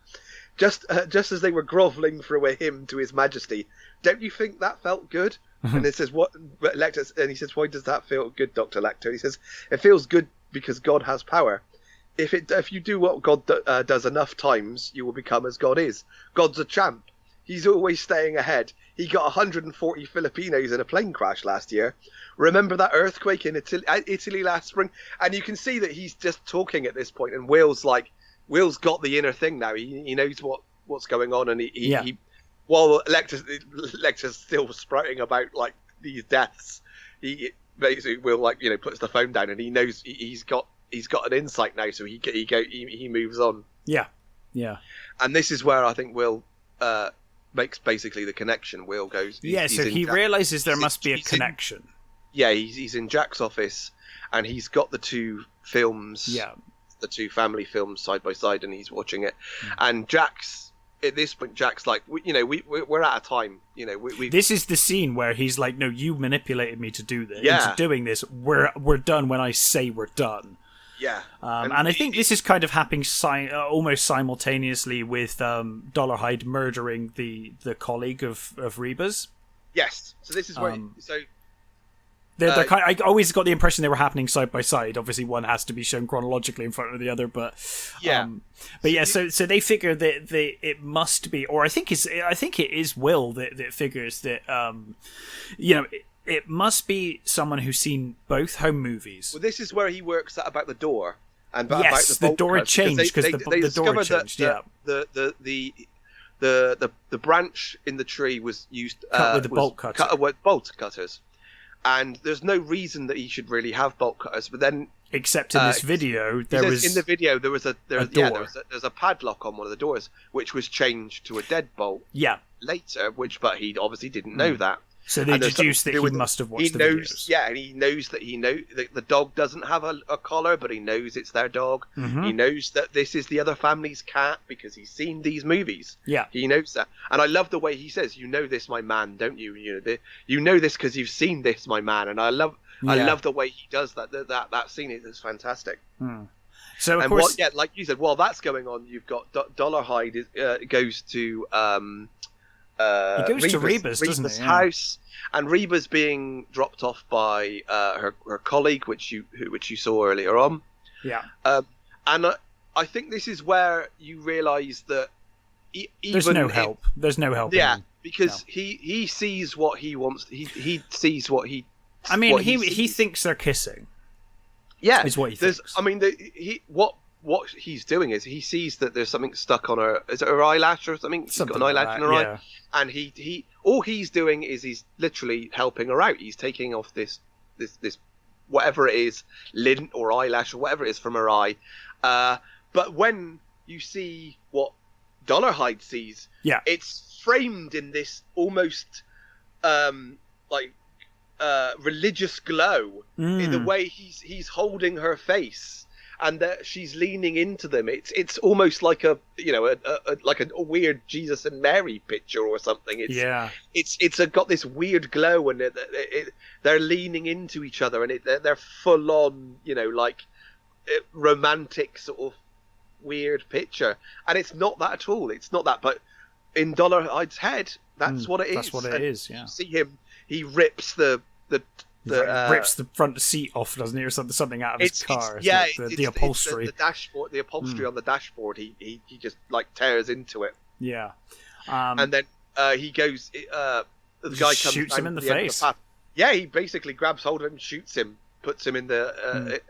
just as they were groveling for a hymn to His Majesty. Don't you think that felt good? And it says what Lecter, and he says, why does that feel good, Dr. Lecter? He says it feels good because God has power. If you do what God does enough times, you will become as God is. God's a champ. He's always staying ahead. He got 140 Filipinos in a plane crash last year. Remember that earthquake in Italy last spring? And you can see that he's just talking at this point, and Will's got the inner thing now. He knows what's going on, and he while Lecter's still sprouting about like these deaths, he basically Will puts the phone down, and he knows he's got an insight now, so he moves on. Yeah. And this is where I think Will makes basically the connection. Will goes. So he realizes there must be a connection. He's in Jack's office, and he's got the two films. Yeah. The two family films side by side, and he's watching it. And at this point, Jack's like, we're out of time. This is the scene where he's like, no, you manipulated me to do this. Into doing this. We're done when I say we're done. Yeah, and I think this is kind of happening almost simultaneously with Dollarhide murdering the colleague of Reba's. Yes, so this is where they're kind of, I always got the impression they were happening side by side. Obviously, one has to be shown chronologically in front of the other, but so they figure that it must be, or I think it is Will that figures that it must be someone who's seen both home movies. Well, this is where he works about the door. And yes, about the door had changed because the door had changed. The branch in the tree was used cut with the bolt cutter. Bolt cutters, and there's no reason that he should really have bolt cutters. But then, except in this video, there was a padlock on one of the doors, which was changed to a deadbolt. Yeah. Later, but he obviously didn't know that. So they deduce that he must have watched the videos. Yeah, and he knows that the dog doesn't have a collar, but he knows it's their dog. Mm-hmm. He knows that this is the other family's cat because he's seen these movies. Yeah, he knows that, and I love the way he says, "You know this, my man, don't you? You know this because you've seen this, my man." And I love the way he does that. That scene is fantastic. So of course, like you said, while that's going on, you've got Dollarhide goes to. He goes to Reba's house, and Reba's being dropped off by her colleague, which you saw earlier on. Yeah. And I think this is where you realise that there's no help. There's no help. Yeah, because he sees what he wants. He sees what he. I mean, he thinks they're kissing. Yeah, is what he thinks. I mean, what he's doing is he sees that there's something stuck on her. Is it her eyelash or something? She's got an eyelash in her eye, and he all he's doing is he's literally helping her out. He's taking off this whatever it is, lint or eyelash or whatever it is from her eye. But when you see what Dollarhide sees, it's framed in this almost religious glow in the way he's holding her face. And that she's leaning into them. It's almost like a weird Jesus and Mary picture or something. It's got this weird glow, and they're leaning into each other, and they're full on, romantic sort of weird picture. And it's not that at all. It's not that. But in Dollarhide's head, that's what it is. That's what it is. Yeah. You see him. He rips the rips the front seat off, doesn't he, or something out of his car? The upholstery. The dashboard, the upholstery on the dashboard. He just tears into it. Yeah, and then he goes. The guy comes, shoots him in the face. Yeah, he basically grabs hold of him, shoots him, puts him in the,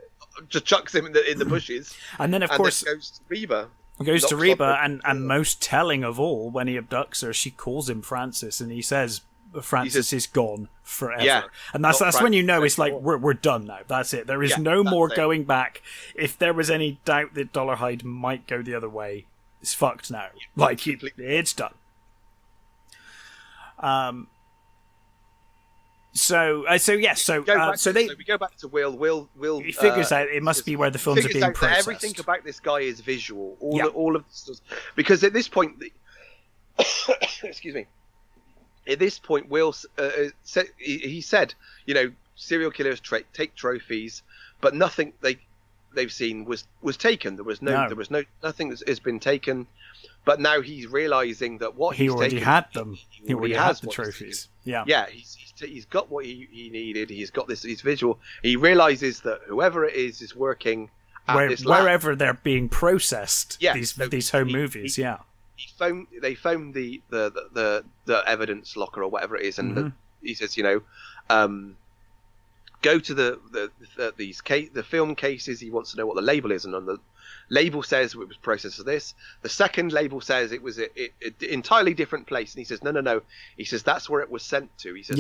just chucks him in the bushes. And then of course goes to Reba. Goes to Reba, and most telling of all, when he abducts her, she calls him Francis, and he says, Francis is gone forever. Yeah, and that's when you know it's like we're done now. That's it. There is no more going back. If there was any doubt that Dollarhide might go the other way, it's fucked now. It's done. So we go back to Will. He figures out it must be where the films are being processed. Everything about this guy is visual. All of this, because at this point, excuse me. At this point, Will said, serial killers take trophies, but nothing they've seen was taken. There was nothing that has been taken. But now he's realizing that what he already had them. He already had the trophies. Yeah. He's got what he needed. He's got this. He's visual. He realizes that whoever it is working at this lab. Wherever they're being processed. Yeah, these home movies. They found the evidence locker or whatever it is, and he says, go to the film cases. He wants to know what the label is, and on the label says it was processed for this. The second label says it was an entirely different place, and he says no. He says that's where it was sent to. He says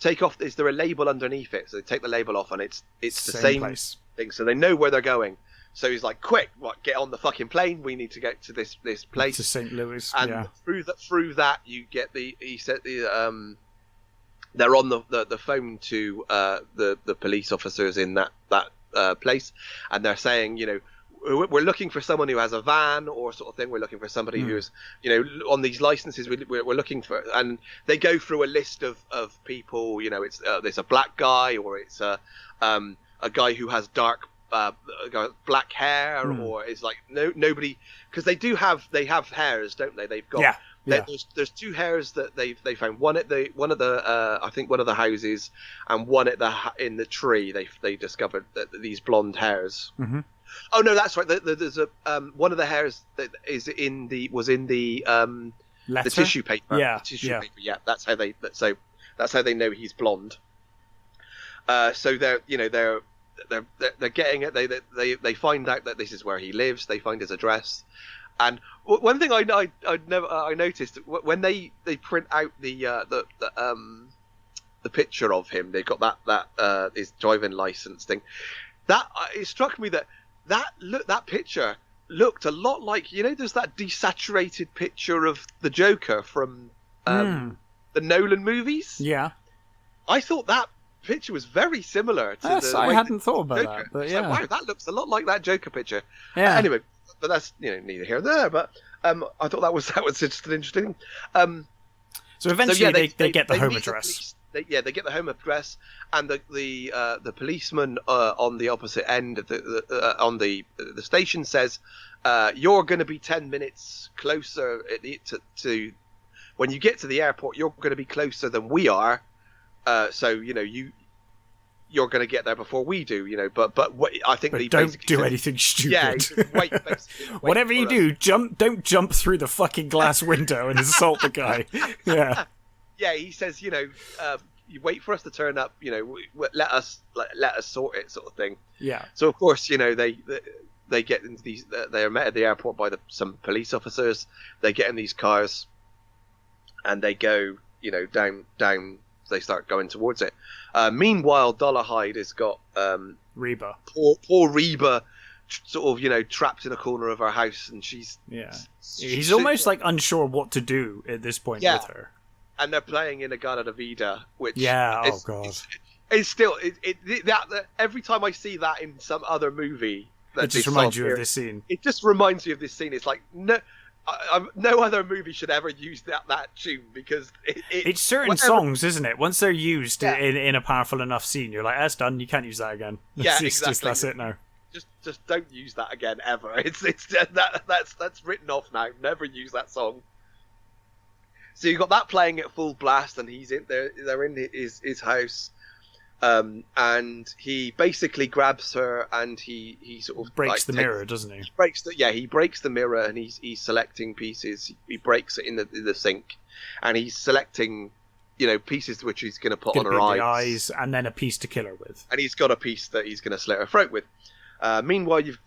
take off. Is there a label underneath it? So they take the label off, and it's the same place. Thing. So they know where they're going. So he's like, quick, get on the fucking plane. We need to get to this place. To St. Louis. And through that, you get he said they're on the phone to the police officers in that place, and they're saying, we're looking for someone who has a van or sort of thing. We're looking for somebody who's, on these licenses. We're looking for, and they go through a list of people. It's there's a black guy, or it's a guy who has black hair, or it's like nobody, because they have hairs, don't they? They've got there's two hairs that they found, one at one of the I think one of the houses, and one in the tree. They discovered that these blonde hairs. Mm-hmm. Oh no, that's right. There's a one of the hairs that was in the tissue paper. Yeah, the tissue paper. Yeah, that's how they know he's blonde. So they're getting it. They find out that this is where he lives. They find his address, and one thing I noticed when they print out the picture of him, they've got that his driving license thing. That it struck me that picture looked a lot like, there's that desaturated picture of the Joker from the Nolan movies. Yeah. I thought that picture was very similar to I hadn't thought about that, but yeah. Like, wow, that looks a lot like that Joker picture. Yeah. Anyway, but that's neither here nor there. But I thought that was just an interesting. So eventually they get the home address. They get the home address, and the policeman on the opposite end of on the station says, "You're going to be 10 minutes closer to when you get to the airport. You're going to be closer than we are. So you're going to get there before we do. But I think but don't do anything stupid. Yeah, wait, whatever you do, don't jump through the fucking glass window and assault the guy. Yeah." Yeah, he says, you wait for us to turn up, let us sort it, sort of thing. Yeah. So of course, they get into these. They are met at the airport by some police officers. They get in these cars, and they go, down. They start going towards it. Meanwhile, Dolarhyde has got Reba. Poor Reba, sort of, trapped in a corner of her house, and she's He's almost like unsure what to do at this point with her. And they're playing in a Gana Vida, which oh god, it's still that every time I see that in some other movie, it just reminds you of this scene. It just reminds you of this scene. It's like no other movie should ever use that tune, because it's certain songs, isn't it? Once they're used in a powerful enough scene, you're like, that's done. You can't use that again. Exactly. That's it now. Just don't use that again ever. It's that's written off now. Never use that song. So you've got that playing at full blast, and he's in there. They're in his house, and he basically grabs her, and he sort of breaks the mirror, doesn't he? He breaks the mirror, and he's selecting pieces. He breaks it in the sink, and he's selecting, pieces which he's going to put on her eyes, and then a piece to kill her with. And he's got a piece that he's going to slit her throat with. Meanwhile, you've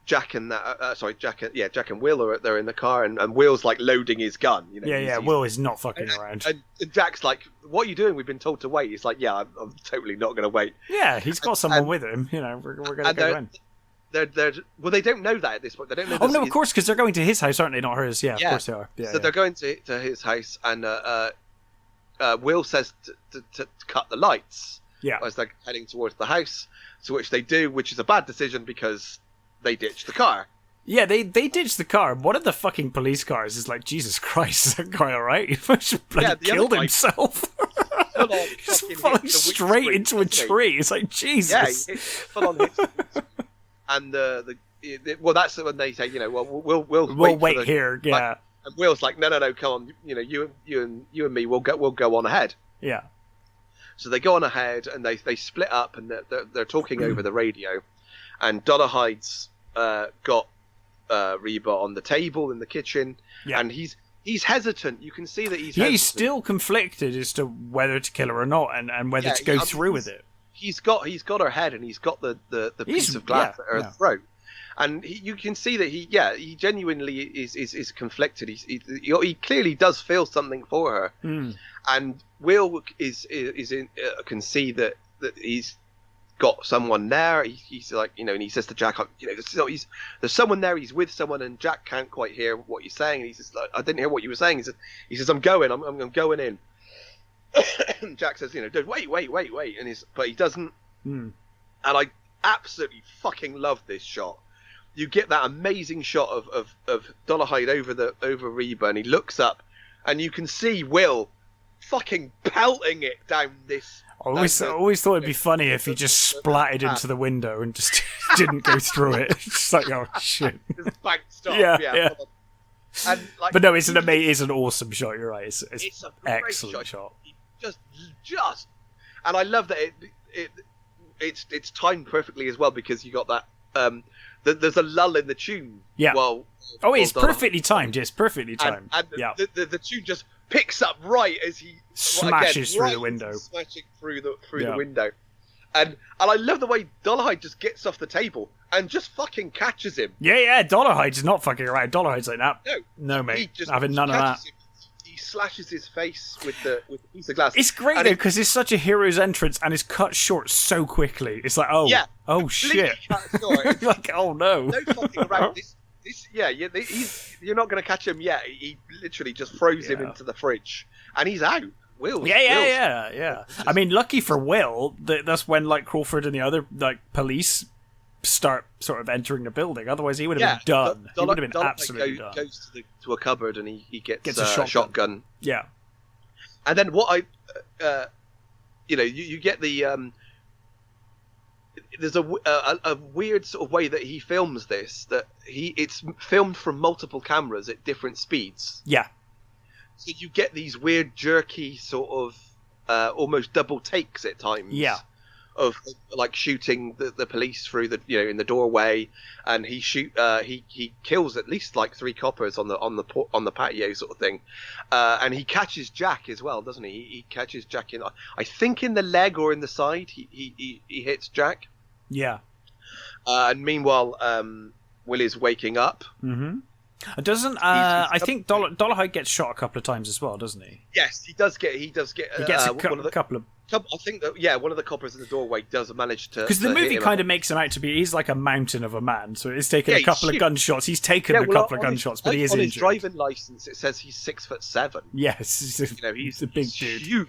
Jack and Will they're in the car, and Will's like loading his gun. Will is not fucking around. And Jack's like, "What are you doing? We've been told to wait." He's like, "Yeah, I'm totally not going to wait." Yeah, he's got someone with him. We're going to go in. They don't know that at this point. They don't know. Oh no, of course, because they're going to his house, aren't they? Not hers. Yeah, of course they are. Yeah, so they're going to his house, and Will says to cut the lights. Yeah, as they're heading towards the house, to which they do, which is a bad decision because they ditched the car. Yeah, they ditched the car. One of the fucking police cars is like, Jesus Christ, is that guy alright? He just bloody killed himself. Just falling straight into a tree. It's like, Jesus. Yeah, full on hits. And that's when they say, we'll wait here. Yeah. And Will's like, no, come on. You and me, we'll go on ahead. Yeah. So they go on ahead, and they split up, and they're talking over the radio. And Dolarhyde's got Reba on the table in the kitchen, and he's hesitant. You can see that he's hesitant. He's still conflicted as to whether to kill her or not, and whether to go through with it. He's got her head, and he's got the piece of glass at her throat, and you can see that he genuinely is conflicted. He clearly does feel something for her, and Will can see that he's got someone there. He's like, and he says to Jack, there's someone there. He's with someone, and Jack can't quite hear what he's saying. And he says, I didn't hear what you were saying. He says, I'm going in. And Jack says, wait, but he doesn't. And I absolutely fucking love this shot. You get that amazing shot of Dolarhyde over Reba, and he looks up, and you can see Will fucking pelting it down this. I always thought it'd be funny if he just splatted into the window and just didn't go through it. It's just like, oh shit. Just banked off. Yeah. And, but no, it's an awesome shot. You're right. It's an excellent shot. Just, and I love that it's timed perfectly as well, because you got that. There's a lull in the tune. Yeah. It's perfectly timed. Yes, perfectly timed. And the tune just picks up right as he smashes through the window, smashing through the window, and I love the way Dolarhyde just gets off the table and just fucking catches him. Yeah, Dolarhyde's not fucking around. Dolarhyde's like, no, mate, having none of that. He slashes his face with the piece of glass. It's great though, because it's such a hero's entrance and it's cut short so quickly. It's like, oh shit, like, oh no, no fucking around. you're not going to catch him yet. He literally just throws him into the fridge, and he's out. Will's. Yeah. I mean, lucky for Will, that's when like Crawford and the other like police start sort of entering the building. Otherwise, he would have been done. He would have been absolutely done. Goes to a cupboard and he gets a shotgun. Yeah. And then what you get the there's a weird sort of way that he films this. That it's filmed from multiple cameras at different speeds. Yeah. So you get these weird jerky sort of almost double takes at times. Yeah. Of like shooting the police through the in the doorway, and he kills at least like 3 coppers on the patio sort of thing, and he catches Jack as well, doesn't he? He catches Jack I think in the leg or in the side. He hits Jack. Yeah. And meanwhile, Will is waking up. Mm-hmm. Doesn't I think Dollarhide gets shot a couple of times as well, doesn't he? Yes, he does get. He gets a couple of. I think that one of the coppers in the doorway does manage to. Because the movie kind of makes him out to be he's like a mountain of a man. So it's taken a couple of gunshots. He's taken a couple of gunshots, but he is injured. On his driving license, it says he's 6'7". Yes, he's a big dude. Huge.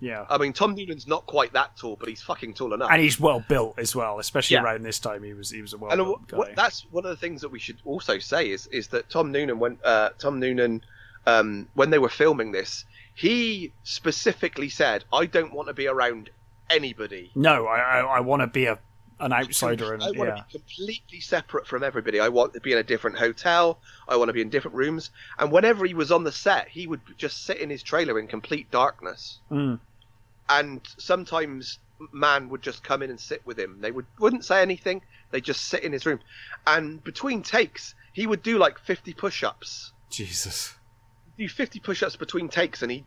Yeah, I mean Tom Noonan's not quite that tall, but he's fucking tall enough. And he's well built as well, especially around this time. He was a well built guy. That's one of the things that we should also say is that Tom Noonan when they were filming this, he specifically said, "I don't want to be around anybody. No, I want to be an outsider, and I want to be completely separate from everybody. I want to be in a different hotel. I want to be in different rooms." And whenever he was on the set, he would just sit in his trailer in complete darkness. Mm. And sometimes Mann would just come in and sit with him. They wouldn't say anything. They just sit in his room. And between takes, he would do like 50 push-ups. Jesus. Do 50 push-ups between takes, and he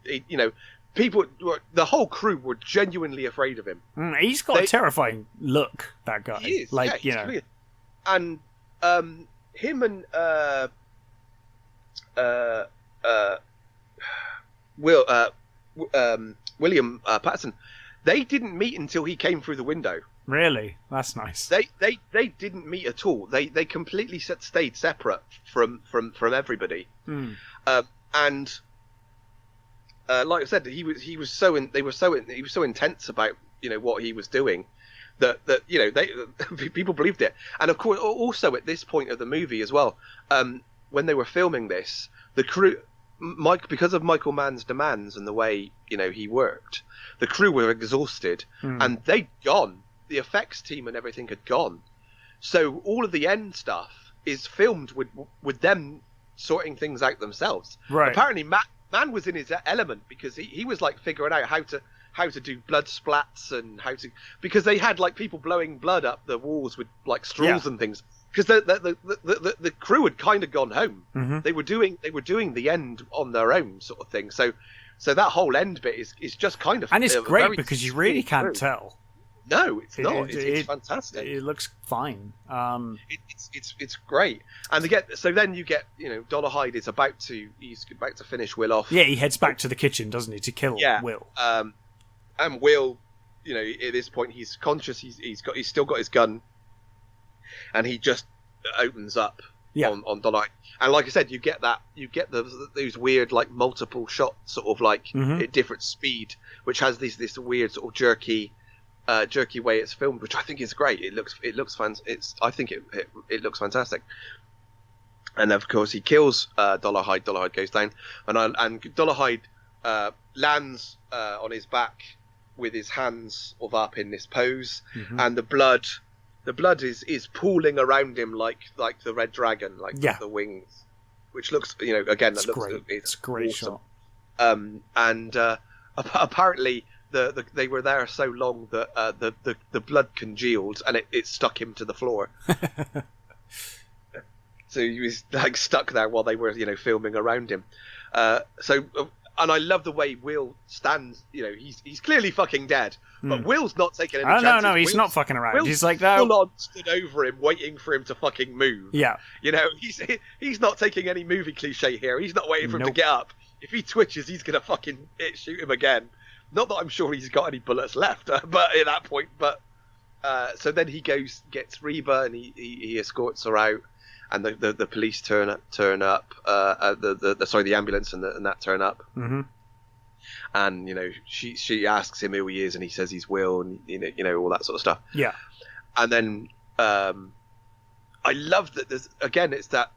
the whole crew were genuinely afraid of him. He's got a terrifying look, that guy. He is, Clear. And him and William Patterson, they didn't meet until he came through the window. Really? That's nice. They didn't meet at all. They completely stayed separate from everybody. And like I said, he was so intense about what he was doing that people believed it. And of course, also at this point of the movie as well, when they were filming this, the crew, because of Michael Mann's demands and the way he worked, the crew were exhausted and they'd gone. The effects team and everything had gone, so all of the end stuff is filmed with them sorting things out themselves. Right. Apparently, Mann was in his element because he was like figuring out how to do blood splats and because they had like people blowing blood up the walls with like straws and things, because the crew had kind of gone home. Mm-hmm. They were doing the end on their own sort of thing. So that whole end bit is just kind of, and it's great because you really can't tell. No, it's not. It's fantastic. It looks fine. It's great. And then you get Dollarhide is about to finish Will off. Yeah, he heads back to the kitchen, doesn't he, to kill Will. And Will, at this point he's conscious. He's still got his gun, and he just opens up on Dollarhide. And like I said, you get those weird like multiple shot sort of like at different speed, which has this weird sort of jerky way it's filmed, which I think is great. It looks I think it looks fantastic. And of course he kills Dollarhide. Dollarhide goes down, and Dollarhide lands on his back with his hands up in this pose, and the blood is pooling around him like the red dragon, the wings, which looks again that looks great. It's a great awesome shot. And apparently they were there so long that the blood congealed and it stuck him to the floor. So he was like stuck there while they were filming around him. And I love the way Will stands. He's clearly fucking dead, but Will's not taking any chances. No, he's not fucking around. Will's he's like full on stood over him, waiting for him to fucking move. Yeah, he's not taking any movie cliche here. He's not waiting for him to get up. If he twitches, he's gonna fucking shoot him again. Not that I'm sure he's got any bullets left, but at that point. But so then he gets Reba and he escorts her out, and the police turn up, the ambulance and that turn up. Mm-hmm. And she asks him who he is, and he says he's Will, and all that sort of stuff. Yeah. And then I love that. It's that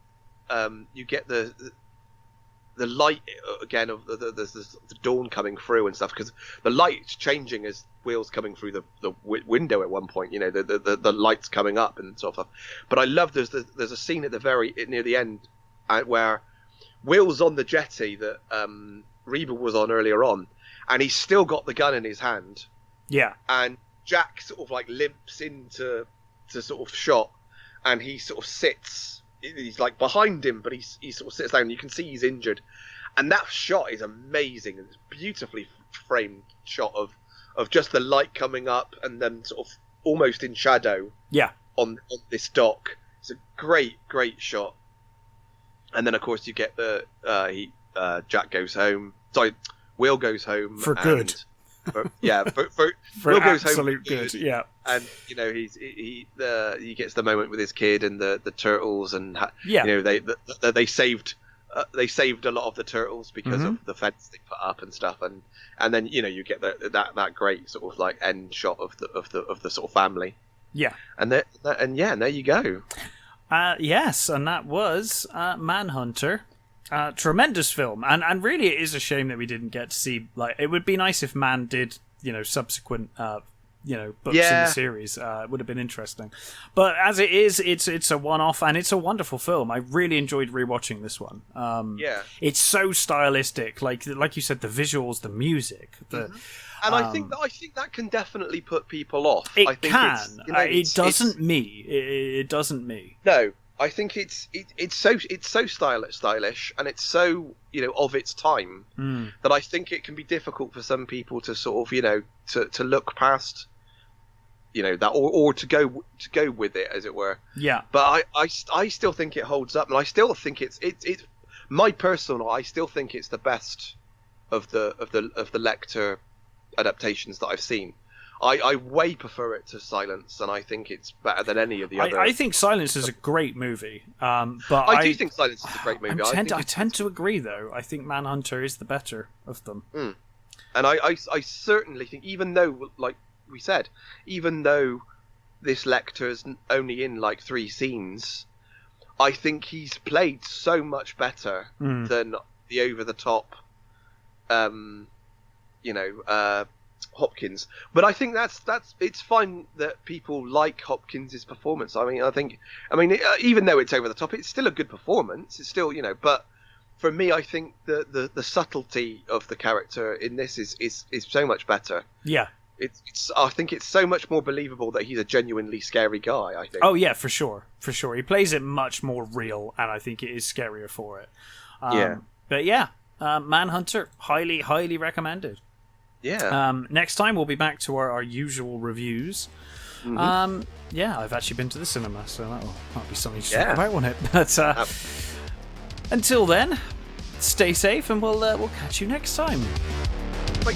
you get the light again of the dawn coming through and stuff, because the light's changing as Will's coming through the window at one point. The light's coming up and so forth. But I love there's a scene at near the end where Will's on the jetty that Reba was on earlier on, and he's still got the gun in his hand. Yeah. And Jack sort of like limps into sort of shot, and he sort of sits. He's like behind him, but he sort of sits down. You can see he's injured, and that shot is amazing. It's a beautifully framed shot of just the light coming up and then sort of almost in shadow. Yeah. On this dock, it's a great shot. And then of course you get Jack goes home. Sorry, Will goes home for good. For Will goes home good. Yeah. And he gets the moment with his kid and the turtles, and they saved a lot of the turtles because mm-hmm. of the fence they put up and stuff, and then you get that great sort of like end shot of the sort of family. Yeah. And there you go. Yes, and that was Manhunter. Tremendous film, and really it is a shame that we didn't get to see, like, it would be nice if Mann did subsequent books in the series. It would have been interesting, but as it is, it's a one-off, and it's a wonderful film. I really enjoyed rewatching this one. It's so stylistic, like you said, the visuals, the music, and I think that can definitely put people off. It doesn't me. No, I think it's so stylish, and it's so of its time that I think it can be difficult for some people to sort of to look past that or to go with it, as it were. Yeah. But I still think it holds up, and I still think it's my personal. I still think it's the best of the Lecter adaptations that I've seen. I way prefer it to Silence, and I think it's better than any of the other. I think Silence is a great movie, but I do think Silence is a great movie. I tend to agree, though. I think Manhunter is the better of them. And I certainly think, even though, like we said, even though this Lecter is only in like 3 scenes, I think he's played so much better than the over-the-top, Hopkins. But I think that's it's fine that people like Hopkins's performance. I mean, even though it's over the top, it's still a good performance. It's still, but for me, I think the subtlety of the character in this is so much better. Yeah. I think it's so much more believable that he's a genuinely scary guy, I think. Oh yeah, for sure. He plays it much more real, and I think it is scarier for it. But yeah, Manhunter, highly, highly recommended. Yeah. Next time we'll be back to our usual reviews. Mm-hmm. I've actually been to the cinema, so that'll be something to talk about, won't it? But until then, stay safe, and we'll catch you next time. Bye.